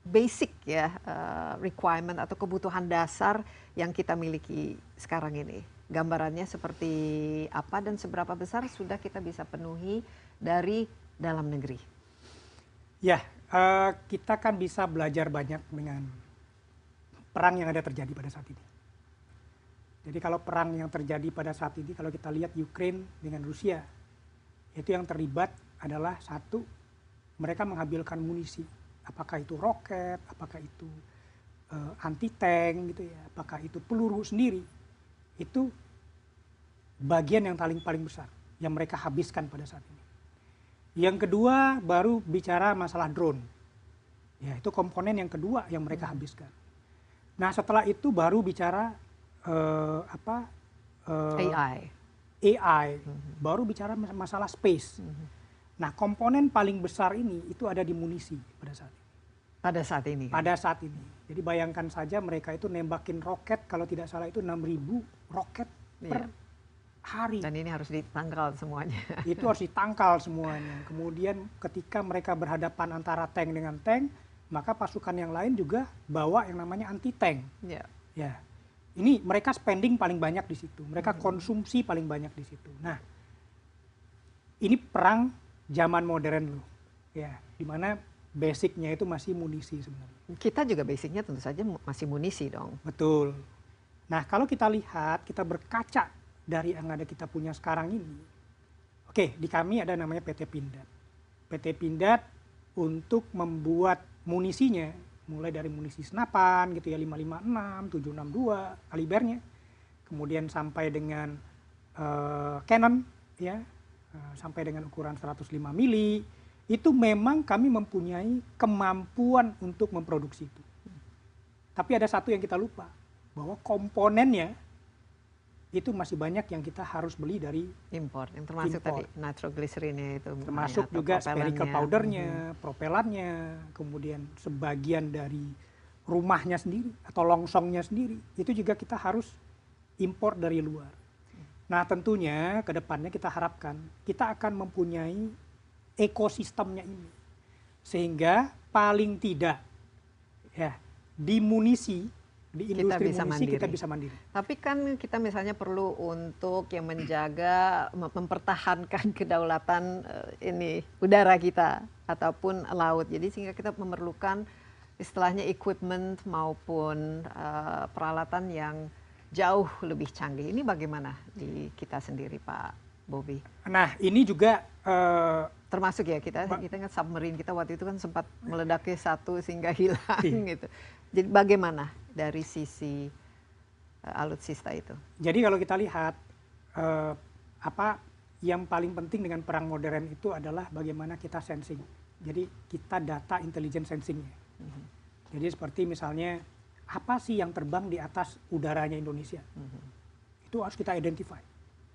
basic ya, requirement atau kebutuhan dasar yang kita miliki sekarang ini, gambarannya seperti apa dan seberapa besar sudah kita bisa penuhi dari dalam negeri? Ya, kita kan bisa belajar banyak dengan perang yang ada terjadi pada saat ini. Jadi kalau perang yang terjadi pada saat ini, kalau kita lihat Ukraine dengan Rusia, itu yang terlibat adalah satu, mereka menghasilkan munisi. Apakah itu roket, apakah itu anti tank gitu ya, apakah itu peluru sendiri, itu bagian yang paling besar yang mereka habiskan pada saat ini. Yang kedua baru bicara masalah drone, ya itu komponen yang kedua yang mereka habiskan. Nah setelah itu baru bicara AI, baru bicara masalah space. Nah, komponen paling besar ini itu ada di munisi pada saat ini. Pada saat ini. Jadi bayangkan saja mereka itu nembakin roket, kalau tidak salah itu 6.000 roket per hari. Dan ini harus ditangkal semuanya. Itu harus ditangkal semuanya. Kemudian ketika mereka berhadapan antara tank dengan tank, maka pasukan yang lain juga bawa yang namanya anti tank. Ya. Ini mereka spending paling banyak di situ. Mereka konsumsi paling banyak di situ. Nah, ini perang zaman modern loh, ya, dimana basicnya itu masih munisi sebenarnya. Kita juga basicnya tentu saja masih munisi dong. Betul. Nah kalau kita lihat, kita berkaca dari yang ada kita punya sekarang ini. Oke, di kami ada namanya PT Pindad. PT Pindad untuk membuat munisinya, mulai dari munisi senapan gitu ya, 556, 762 kalibernya, kemudian sampai dengan cannon ya, sampai dengan ukuran 105 mili, itu memang kami mempunyai kemampuan untuk memproduksi itu. Tapi ada satu yang kita lupa, bahwa komponennya itu masih banyak yang kita harus beli dari impor, yang termasuk tadi nitroglycerinnya itu, termasuk juga spherical powdernya, propelannya, kemudian sebagian dari rumahnya sendiri atau longsongnya sendiri, itu juga kita harus impor dari luar. Nah tentunya ke depannya kita harapkan kita akan mempunyai ekosistemnya ini, sehingga paling tidak ya di munisi di kita industri bisa munisi kita mandiri. bisa mandiri. Tapi kan kita misalnya perlu untuk yang menjaga, mempertahankan kedaulatan ini udara kita ataupun laut. Jadi sehingga kita memerlukan istilahnya equipment maupun peralatan yang jauh lebih canggih. Ini bagaimana di kita sendiri, Pak Bobi? Nah, ini juga Termasuk ya kita ingat submarine kita waktu itu kan sempat meledaknya satu sehingga hilang gitu. Jadi bagaimana dari sisi alutsista itu? jadi kalau kita lihat apa yang paling penting dengan perang modern itu adalah bagaimana kita sensing. Jadi kita data intelligence sensingnya. Jadi seperti misalnya apa sih yang terbang di atas udaranya Indonesia? Itu harus kita identify.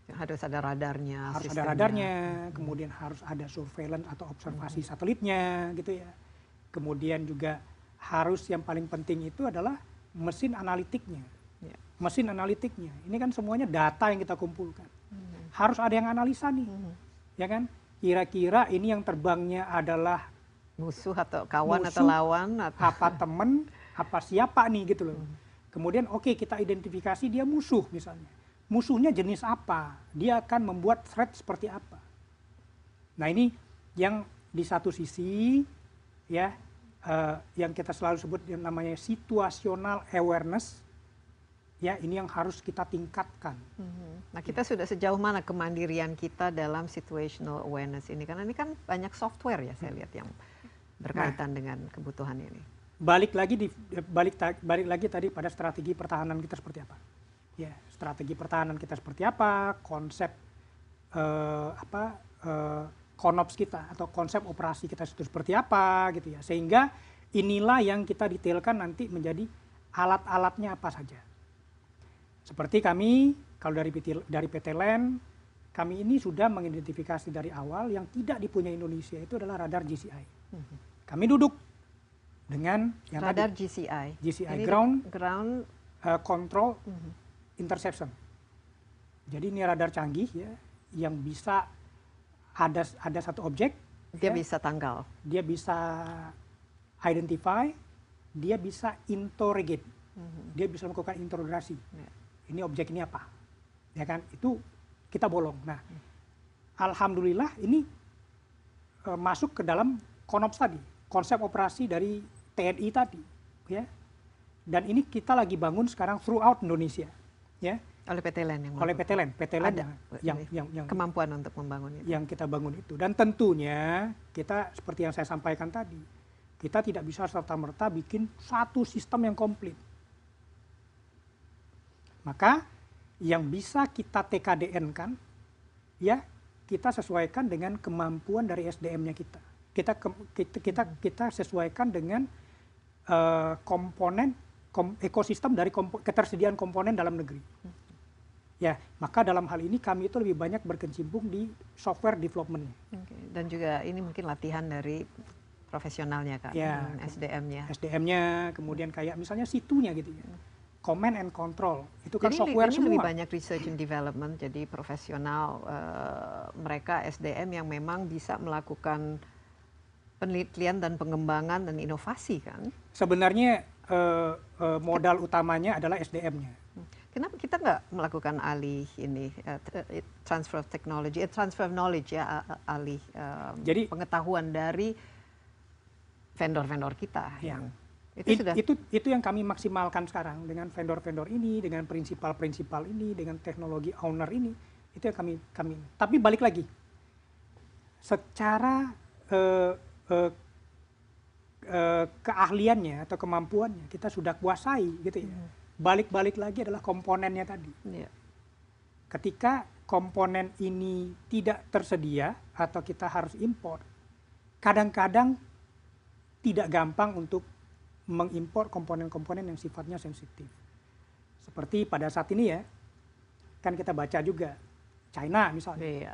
Harus ada radarnya, Harus ada sistemnya. radarnya, kemudian harus ada surveillance atau observasi satelitnya gitu ya. Kemudian juga harus yang paling penting itu adalah mesin analitiknya. Ya. Mesin analitiknya. Ini kan semuanya data yang kita kumpulkan. Harus ada yang analisa nih. Ya kan? Kira-kira ini yang terbangnya adalah Musuh atau kawan musuh, atau lawan atau apa temen, apa siapa nih gitu loh. Kemudian oke, kita identifikasi dia musuh misalnya. Musuhnya jenis apa? Dia akan membuat threat seperti apa? Nah, ini yang di satu sisi ya yang kita selalu sebut yang namanya situational awareness. Ya, ini yang harus kita tingkatkan. Nah, kita sudah sejauh mana kemandirian kita dalam situational awareness ini? Karena ini kan banyak software ya saya lihat yang berkaitan dengan kebutuhan ini. Balik lagi tadi pada strategi pertahanan kita seperti apa? Ya, strategi pertahanan kita seperti apa? Konsep konops kita atau konsep operasi kita itu seperti apa gitu ya. Sehingga inilah yang kita detailkan nanti menjadi alat-alatnya apa saja. Seperti kami kalau dari PT LAN, kami ini sudah mengidentifikasi dari awal yang tidak dipunyai Indonesia itu adalah radar GCI. Kami duduk dengan yang Radar tadi, GCI. Ini ground ground control interception. Jadi ini radar canggih ya yang bisa ada satu objek, dia ya, bisa tanggal. dia bisa identify, dia bisa interrogate, dia bisa melakukan interogasi. Ya. Ini objek ini apa? Ya kan? Itu kita bolong. Nah, alhamdulillah ini masuk ke dalam konops tadi, konsep operasi dari TNI tadi, ya. Dan ini kita lagi bangun sekarang throughout Indonesia, ya. Oleh PT LAN yang Oleh PT LAN Ada yang kemampuan untuk membangun itu. yang kita bangun itu. Dan tentunya kita seperti yang saya sampaikan tadi, kita tidak bisa serta-merta bikin satu sistem yang komplit. Maka yang bisa kita TKDN kan, ya kita sesuaikan dengan kemampuan dari SDM-nya kita. Kita sesuaikan dengan ekosistem dari ketersediaan komponen dalam negeri. Ya, maka dalam hal ini kami itu lebih banyak berkecimpung di software development-nya. Dan juga ini mungkin latihan dari profesionalnya kan, Ya, SDM-nya. SDM-nya, kemudian kayak misalnya situnya gitu ya. Command and control, itu kan Jadi software ini semua. lebih banyak research and development, jadi profesional mereka SDM yang memang bisa melakukan penelitian dan pengembangan dan inovasi kan. Sebenarnya modal utamanya adalah SDM-nya. Kenapa kita nggak melakukan alih ini transfer of technology, transfer of knowledge ya, alih Jadi pengetahuan dari vendor-vendor kita ya, yang itu sudah itu yang kami maksimalkan sekarang dengan vendor-vendor ini, dengan prinsipal-prinsipal ini, dengan teknologi owner ini, itu yang kami. Tapi balik lagi, secara keahliannya atau kemampuannya kita sudah kuasai gitu ya. Balik-balik lagi adalah komponennya tadi. ya. Ketika komponen ini tidak tersedia atau kita harus impor, kadang-kadang tidak gampang untuk mengimpor komponen-komponen yang sifatnya sensitif. Seperti pada saat ini ya, kan kita baca juga China misalnya, Iya.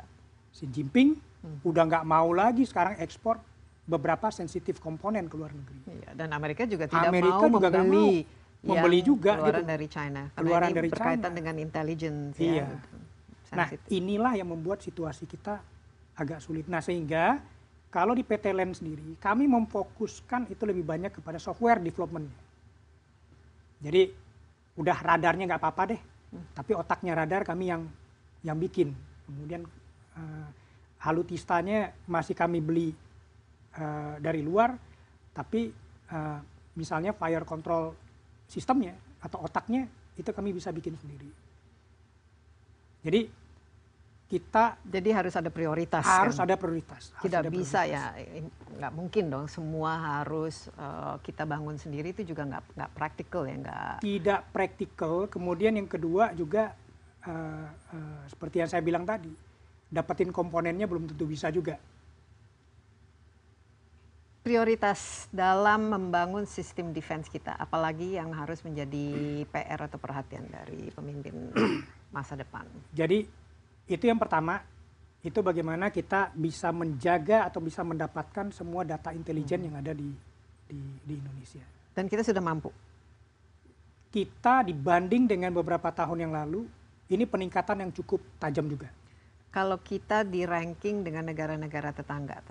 Xi Jinping udah nggak mau lagi sekarang ekspor beberapa sensitif komponen ke luar negeri. Iya, dan Amerika juga tidak Amerika mau juga nggak membeli yang juga keluaran gitu. dari China. Karena Keluaran ini dari berkaitan China. dengan intelligence Iya. ya. Nah, Sensitif. inilah yang membuat situasi kita agak sulit. Nah, sehingga kalau di PT LAN sendiri, kami memfokuskan itu lebih banyak kepada software development. Jadi udah radarnya nggak apa-apa deh, tapi otaknya radar kami yang bikin. Kemudian alutistanya masih kami beli dari luar, tapi misalnya fire control sistemnya atau otaknya itu kami bisa bikin sendiri. Jadi kita harus ada prioritas. Harus kan? ada prioritas. Tidak bisa ya, nggak mungkin dong semua harus kita bangun sendiri, itu juga nggak praktikal ya, nggak. Tidak praktikal. Kemudian yang kedua juga seperti yang saya bilang tadi, dapetin komponennya belum tentu bisa juga. Prioritas dalam membangun sistem defense kita, apalagi yang harus menjadi PR atau perhatian dari pemimpin masa depan. Jadi itu yang pertama, itu bagaimana kita bisa menjaga atau bisa mendapatkan semua data intelijen yang ada di Indonesia. Dan kita sudah mampu. Kita dibanding dengan beberapa tahun yang lalu, ini peningkatan yang cukup tajam juga. Kalau kita di ranking dengan negara-negara tetangga,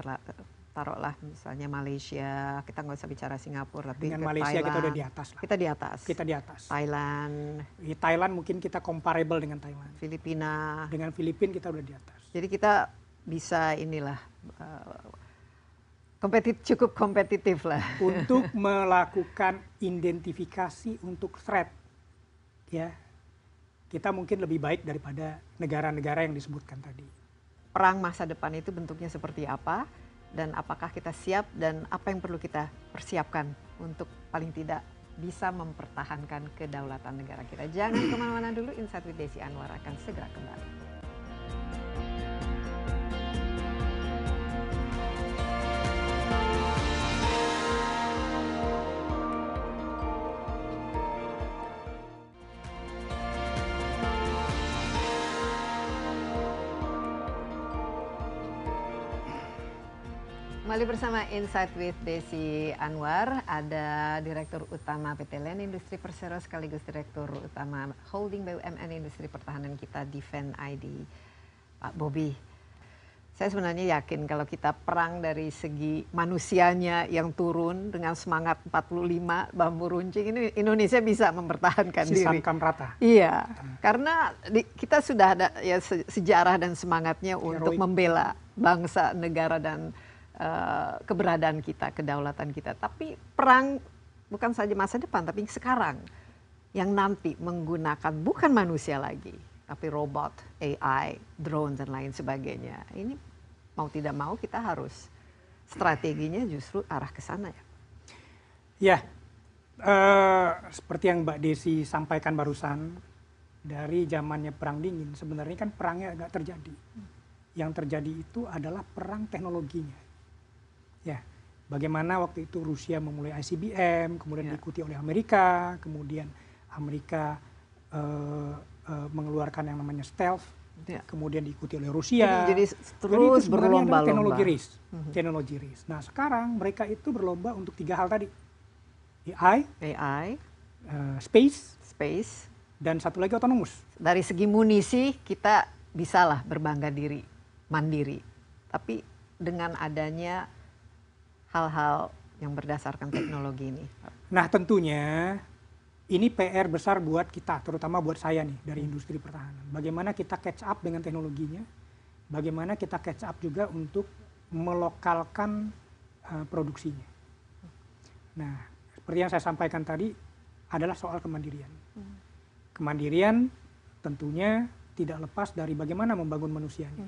taruhlah misalnya Malaysia, kita nggak usah bicara Singapura, tapi dengan Malaysia Thailand, kita udah di atas lah. Kita di atas. Kita di atas. Thailand mungkin kita comparable dengan Thailand. Filipina. Dengan Filipina kita udah di atas. Jadi kita bisa cukup kompetitif lah. Untuk melakukan identifikasi untuk threat, ya kita mungkin lebih baik daripada negara-negara yang disebutkan tadi. Perang masa depan itu bentuknya seperti apa? Dan apakah kita siap, dan apa yang perlu kita persiapkan untuk paling tidak bisa mempertahankan kedaulatan negara kita. Jangan kemana-mana dulu, Insight with Desi Anwar akan segera kembali. Kembali bersama Insight with Desi Anwar, ada Direktur Utama PT LEN Industri Persero sekaligus Direktur Utama Holding BUMN Industri Pertahanan kita, Defense ID, Pak Bobi. Saya sebenarnya yakin kalau kita perang dari segi manusianya yang turun dengan semangat 45 bambu runcing, ini Indonesia bisa mempertahankan diri. Sisangkam rata. Iya, karena kita sudah ada ya sejarah dan semangatnya untuk membela bangsa, negara, dan keberadaan kita, kedaulatan kita. Tapi perang bukan saja masa depan, tapi sekarang yang nanti menggunakan bukan manusia lagi, tapi robot, AI, drone dan lain sebagainya. Ini mau tidak mau kita harus strateginya justru arah ke sana ya. Ya, seperti yang Mbak Desi sampaikan barusan, dari zamannya Perang Dingin sebenarnya kan perangnya agak terjadi. Yang terjadi itu adalah perang teknologinya. Ya, bagaimana waktu itu Rusia memulai ICBM, kemudian diikuti oleh Amerika, kemudian Amerika mengeluarkan yang namanya stealth, kemudian diikuti oleh Rusia. Jadi terus berlomba-lomba. Teknologi race. Nah, sekarang mereka itu berlomba untuk 3 hal tadi. AI, space, dan satu lagi autonomous. Dari segi munisi kita bisalah berbangga diri, mandiri. Tapi dengan adanya hal-hal yang berdasarkan teknologi ini. Nah, tentunya ini PR besar buat kita, terutama buat saya nih dari industri pertahanan. Bagaimana kita catch up dengan teknologinya, bagaimana kita catch up juga untuk melokalkan produksinya. Nah, seperti yang saya sampaikan tadi adalah soal kemandirian. Kemandirian tentunya tidak lepas dari bagaimana membangun manusianya.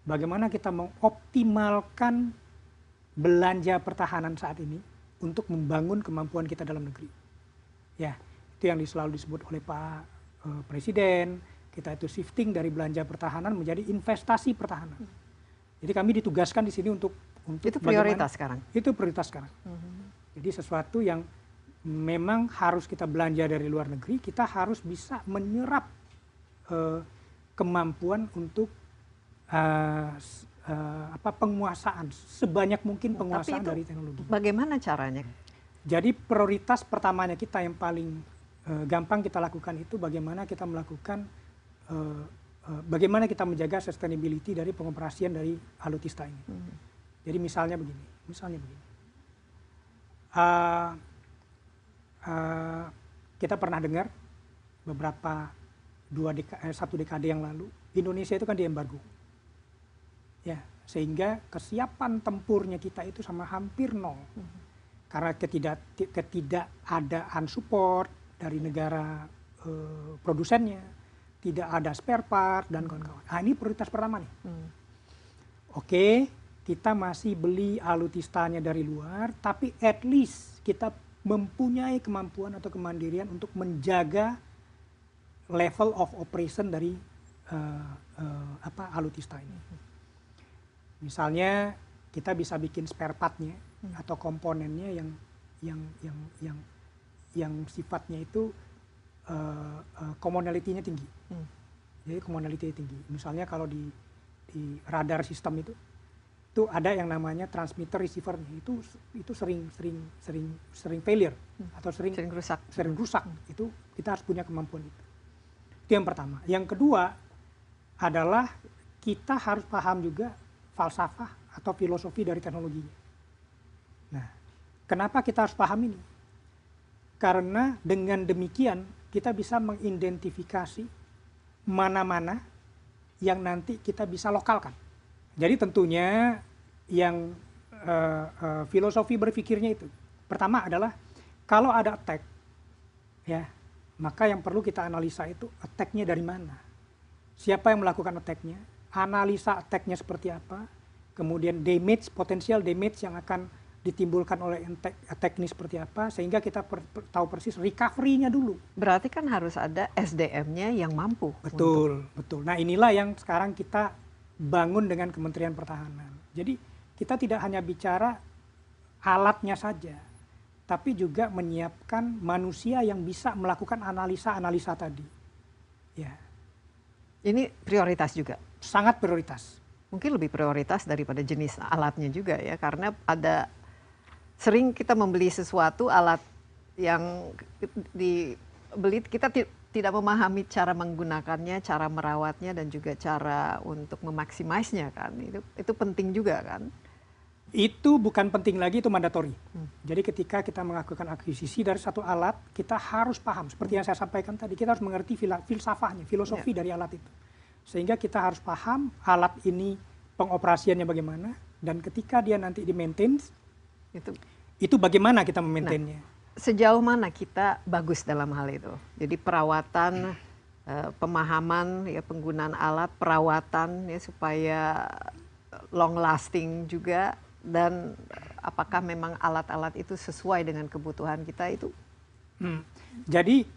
Bagaimana kita mengoptimalkan belanja pertahanan saat ini untuk membangun kemampuan kita dalam negeri. Ya, itu yang selalu disebut oleh Pak Presiden. Kita itu shifting dari belanja pertahanan menjadi investasi pertahanan. Jadi kami ditugaskan di sini untuk itu prioritas sekarang. Itu prioritas sekarang. Jadi sesuatu yang memang harus kita belanja dari luar negeri, kita harus bisa menyerap kemampuan untuk penguasaan, sebanyak mungkin penguasaan dari teknologi. Bagaimana caranya? Jadi prioritas pertamanya kita yang paling gampang kita lakukan itu bagaimana kita melakukan, bagaimana kita menjaga sustainability dari pengoperasian dari alutista ini. Jadi misalnya begini, kita pernah dengar beberapa satu dekade yang lalu, Indonesia itu kan diembargo. Ya, sehingga kesiapan tempurnya kita itu sama hampir nol. Karena ketidakadaan support dari negara produsennya, tidak ada spare part dan kawan-kawan. Nah, ini prioritas pertama nih. Oke, kita masih beli alutistanya dari luar, tapi at least kita mempunyai kemampuan atau kemandirian untuk menjaga level of operation dari alutista ini. Misalnya kita bisa bikin spare partnya atau komponennya yang sifatnya itu commonality-nya tinggi. Jadi commonality tinggi. Misalnya kalau di radar sistem itu ada yang namanya transmitter receiver-nya, itu sering failure atau sering rusak. Itu kita harus punya kemampuan itu. Itu yang pertama. Yang kedua adalah kita harus paham juga falsafah atau filosofi dari teknologinya. Nah, kenapa kita harus paham ini? Karena dengan demikian kita bisa mengidentifikasi mana-mana yang nanti kita bisa lokalkan. Jadi tentunya yang filosofi berpikirnya itu, pertama adalah kalau ada attack, ya, maka yang perlu kita analisa itu attack-nya dari mana, siapa yang melakukan attack-nya, analisa attack-nya seperti apa, kemudian potensial damage yang akan ditimbulkan oleh attack ini seperti apa, sehingga kita tahu persis recovery-nya dulu. Berarti kan harus ada SDM-nya yang mampu. Betul. Nah, inilah yang sekarang kita bangun dengan Kementerian Pertahanan. Jadi kita tidak hanya bicara alatnya saja, tapi juga menyiapkan manusia yang bisa melakukan analisa tadi. Ya. Ini prioritas juga? Sangat prioritas. Mungkin lebih prioritas daripada jenis alatnya juga ya, karena sering kita membeli sesuatu, alat yang dibeli kita tidak memahami cara menggunakannya, cara merawatnya, dan juga cara untuk memaksimasinya kan. Itu penting juga kan? Itu bukan penting lagi, itu mandatori. Jadi ketika kita melakukan akuisisi dari satu alat, kita harus paham. Seperti yang saya sampaikan tadi, kita harus mengerti filsafahnya, filosofi dari alat itu. Sehingga kita harus paham alat ini pengoperasiannya bagaimana, dan ketika dia nanti di-maintain, itu bagaimana kita memaintainnya. Sejauh mana kita bagus dalam hal itu? Jadi perawatan, pemahaman, ya, penggunaan alat, perawatan ya, supaya long lasting juga, dan apakah memang alat-alat itu sesuai dengan kebutuhan kita itu? Jadi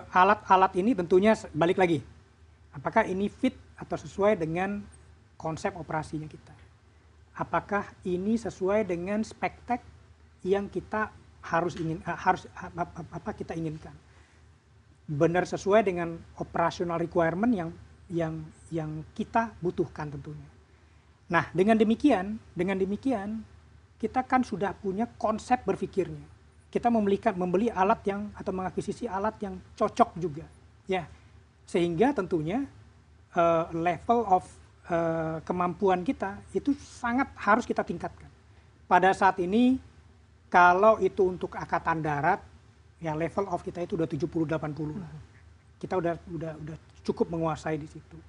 alat-alat ini tentunya balik lagi, apakah ini fit atau sesuai dengan konsep operasinya kita? Apakah ini sesuai dengan spek yang kita kita inginkan, benar sesuai dengan operational requirement yang kita butuhkan tentunya. Nah, dengan demikian kita kan sudah punya konsep berpikirnya. Kita membeli alat atau mengakuisisi alat yang cocok juga, ya, sehingga tentunya level of kemampuan kita itu sangat harus kita tingkatkan. Pada saat ini kalau itu untuk angkatan darat, ya level of kita itu udah 70-80 lah. Kita udah cukup menguasai di situ.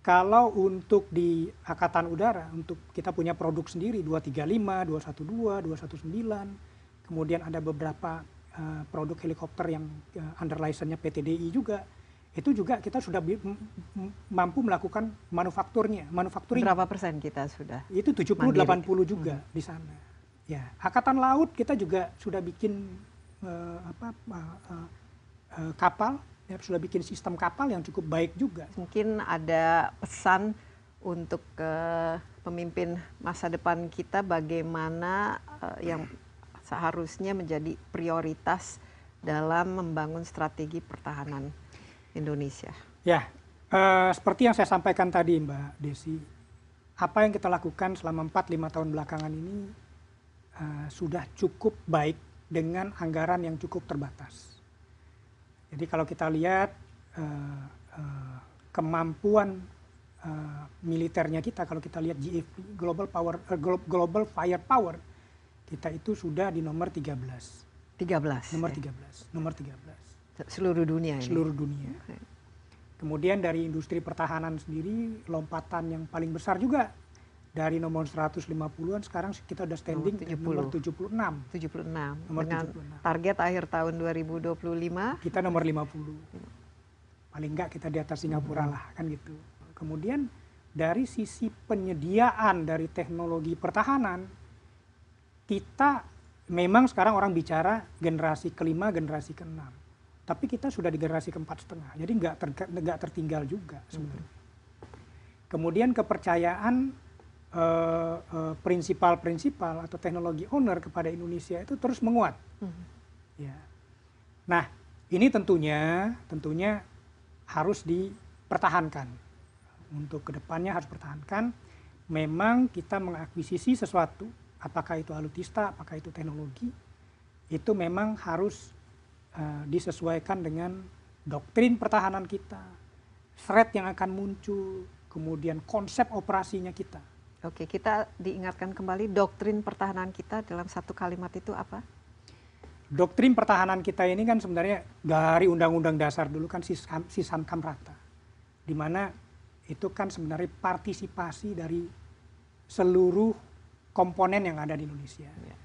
Kalau untuk di angkatan udara, untuk kita punya produk sendiri 235, 212, 219, kemudian ada beberapa produk helikopter yang under license-nya PTDI juga, itu juga kita sudah mampu melakukan manufakturing. Berapa persen kita sudah? Itu 70-80 juga di sana. Ya, Angkatan Laut kita juga sudah bikin kapal, ya, sudah bikin sistem kapal yang cukup baik juga. Mungkin ada pesan untuk pemimpin masa depan kita, bagaimana yang seharusnya menjadi prioritas dalam membangun strategi pertahanan Indonesia. Ya, seperti yang saya sampaikan tadi Mbak Desi, apa yang kita lakukan selama 4-5 tahun belakangan ini sudah cukup baik dengan anggaran yang cukup terbatas. Jadi kalau kita lihat kemampuan militernya kita, kalau kita lihat GFP, Global Firepower, kita itu sudah di nomor 13. Nomor 13. Seluruh dunia ini? Seluruh dunia. Oke. Kemudian dari industri pertahanan sendiri, lompatan yang paling besar juga. Dari nomor 150-an sekarang kita udah standing nomor 76. 76. Nomor Dengan 76. target akhir tahun 2025? Kita nomor 50. Paling enggak kita di atas Singapura lah, kan gitu. Kemudian dari sisi penyediaan dari teknologi pertahanan, kita memang sekarang orang bicara generasi kelima, generasi keenam. Tapi kita sudah di generasi keempat setengah, jadi nggak tertinggal juga sebenarnya. Kemudian kepercayaan prinsipal atau teknologi owner kepada Indonesia itu terus menguat. Ya. Nah, ini tentunya harus dipertahankan. Untuk kedepannya harus pertahankan. Memang kita mengakuisisi sesuatu, apakah itu alutsista, apakah itu teknologi, itu memang harus disesuaikan dengan doktrin pertahanan kita, threat yang akan muncul, kemudian konsep operasinya kita. Oke, kita diingatkan kembali doktrin pertahanan kita dalam satu kalimat itu apa? Doktrin pertahanan kita ini kan sebenarnya dari Undang-Undang Dasar dulu kan Sisam Kamrata, di mana itu kan sebenarnya partisipasi dari seluruh komponen yang ada di Indonesia. Ya.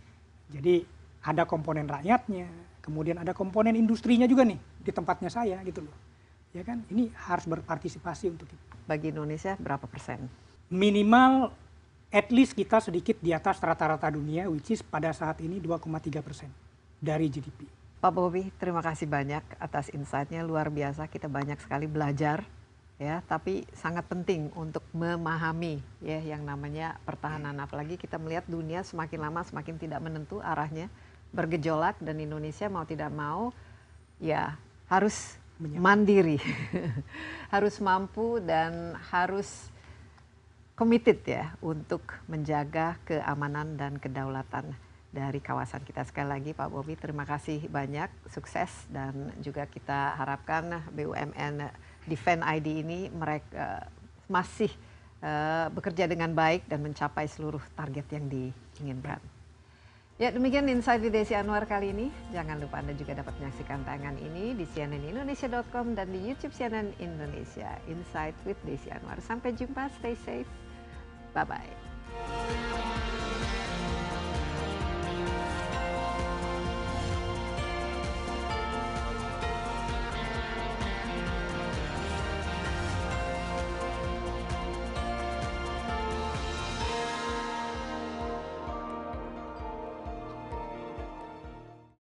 Jadi ada komponen rakyatnya, kemudian ada komponen industrinya juga nih di tempatnya saya gitu loh. Ya kan, ini harus berpartisipasi untuk itu. Bagi Indonesia berapa persen? Minimal at least kita sedikit di atas rata-rata dunia, which is pada saat ini 2,3% dari GDP. Pak Bobi, terima kasih banyak atas insight-nya, luar biasa. Kita banyak sekali belajar, ya, tapi sangat penting untuk memahami ya yang namanya pertahanan. Apalagi kita melihat dunia semakin lama semakin tidak menentu arahnya, bergejolak, dan Indonesia mau tidak mau ya harus mandiri, harus mampu dan harus committed ya untuk menjaga keamanan dan kedaulatan dari kawasan kita. Sekali lagi Pak Bobi, terima kasih banyak, sukses, dan juga kita harapkan BUMN Defense ID ini mereka masih bekerja dengan baik dan mencapai seluruh target yang diinginkan. Ya, demikian Insight with Desi Anwar kali ini. Jangan lupa Anda juga dapat menyaksikan tayangan ini di cnnindonesia.com dan di YouTube CNN Indonesia. Insight with Desi Anwar. Sampai jumpa, stay safe. Bye-bye.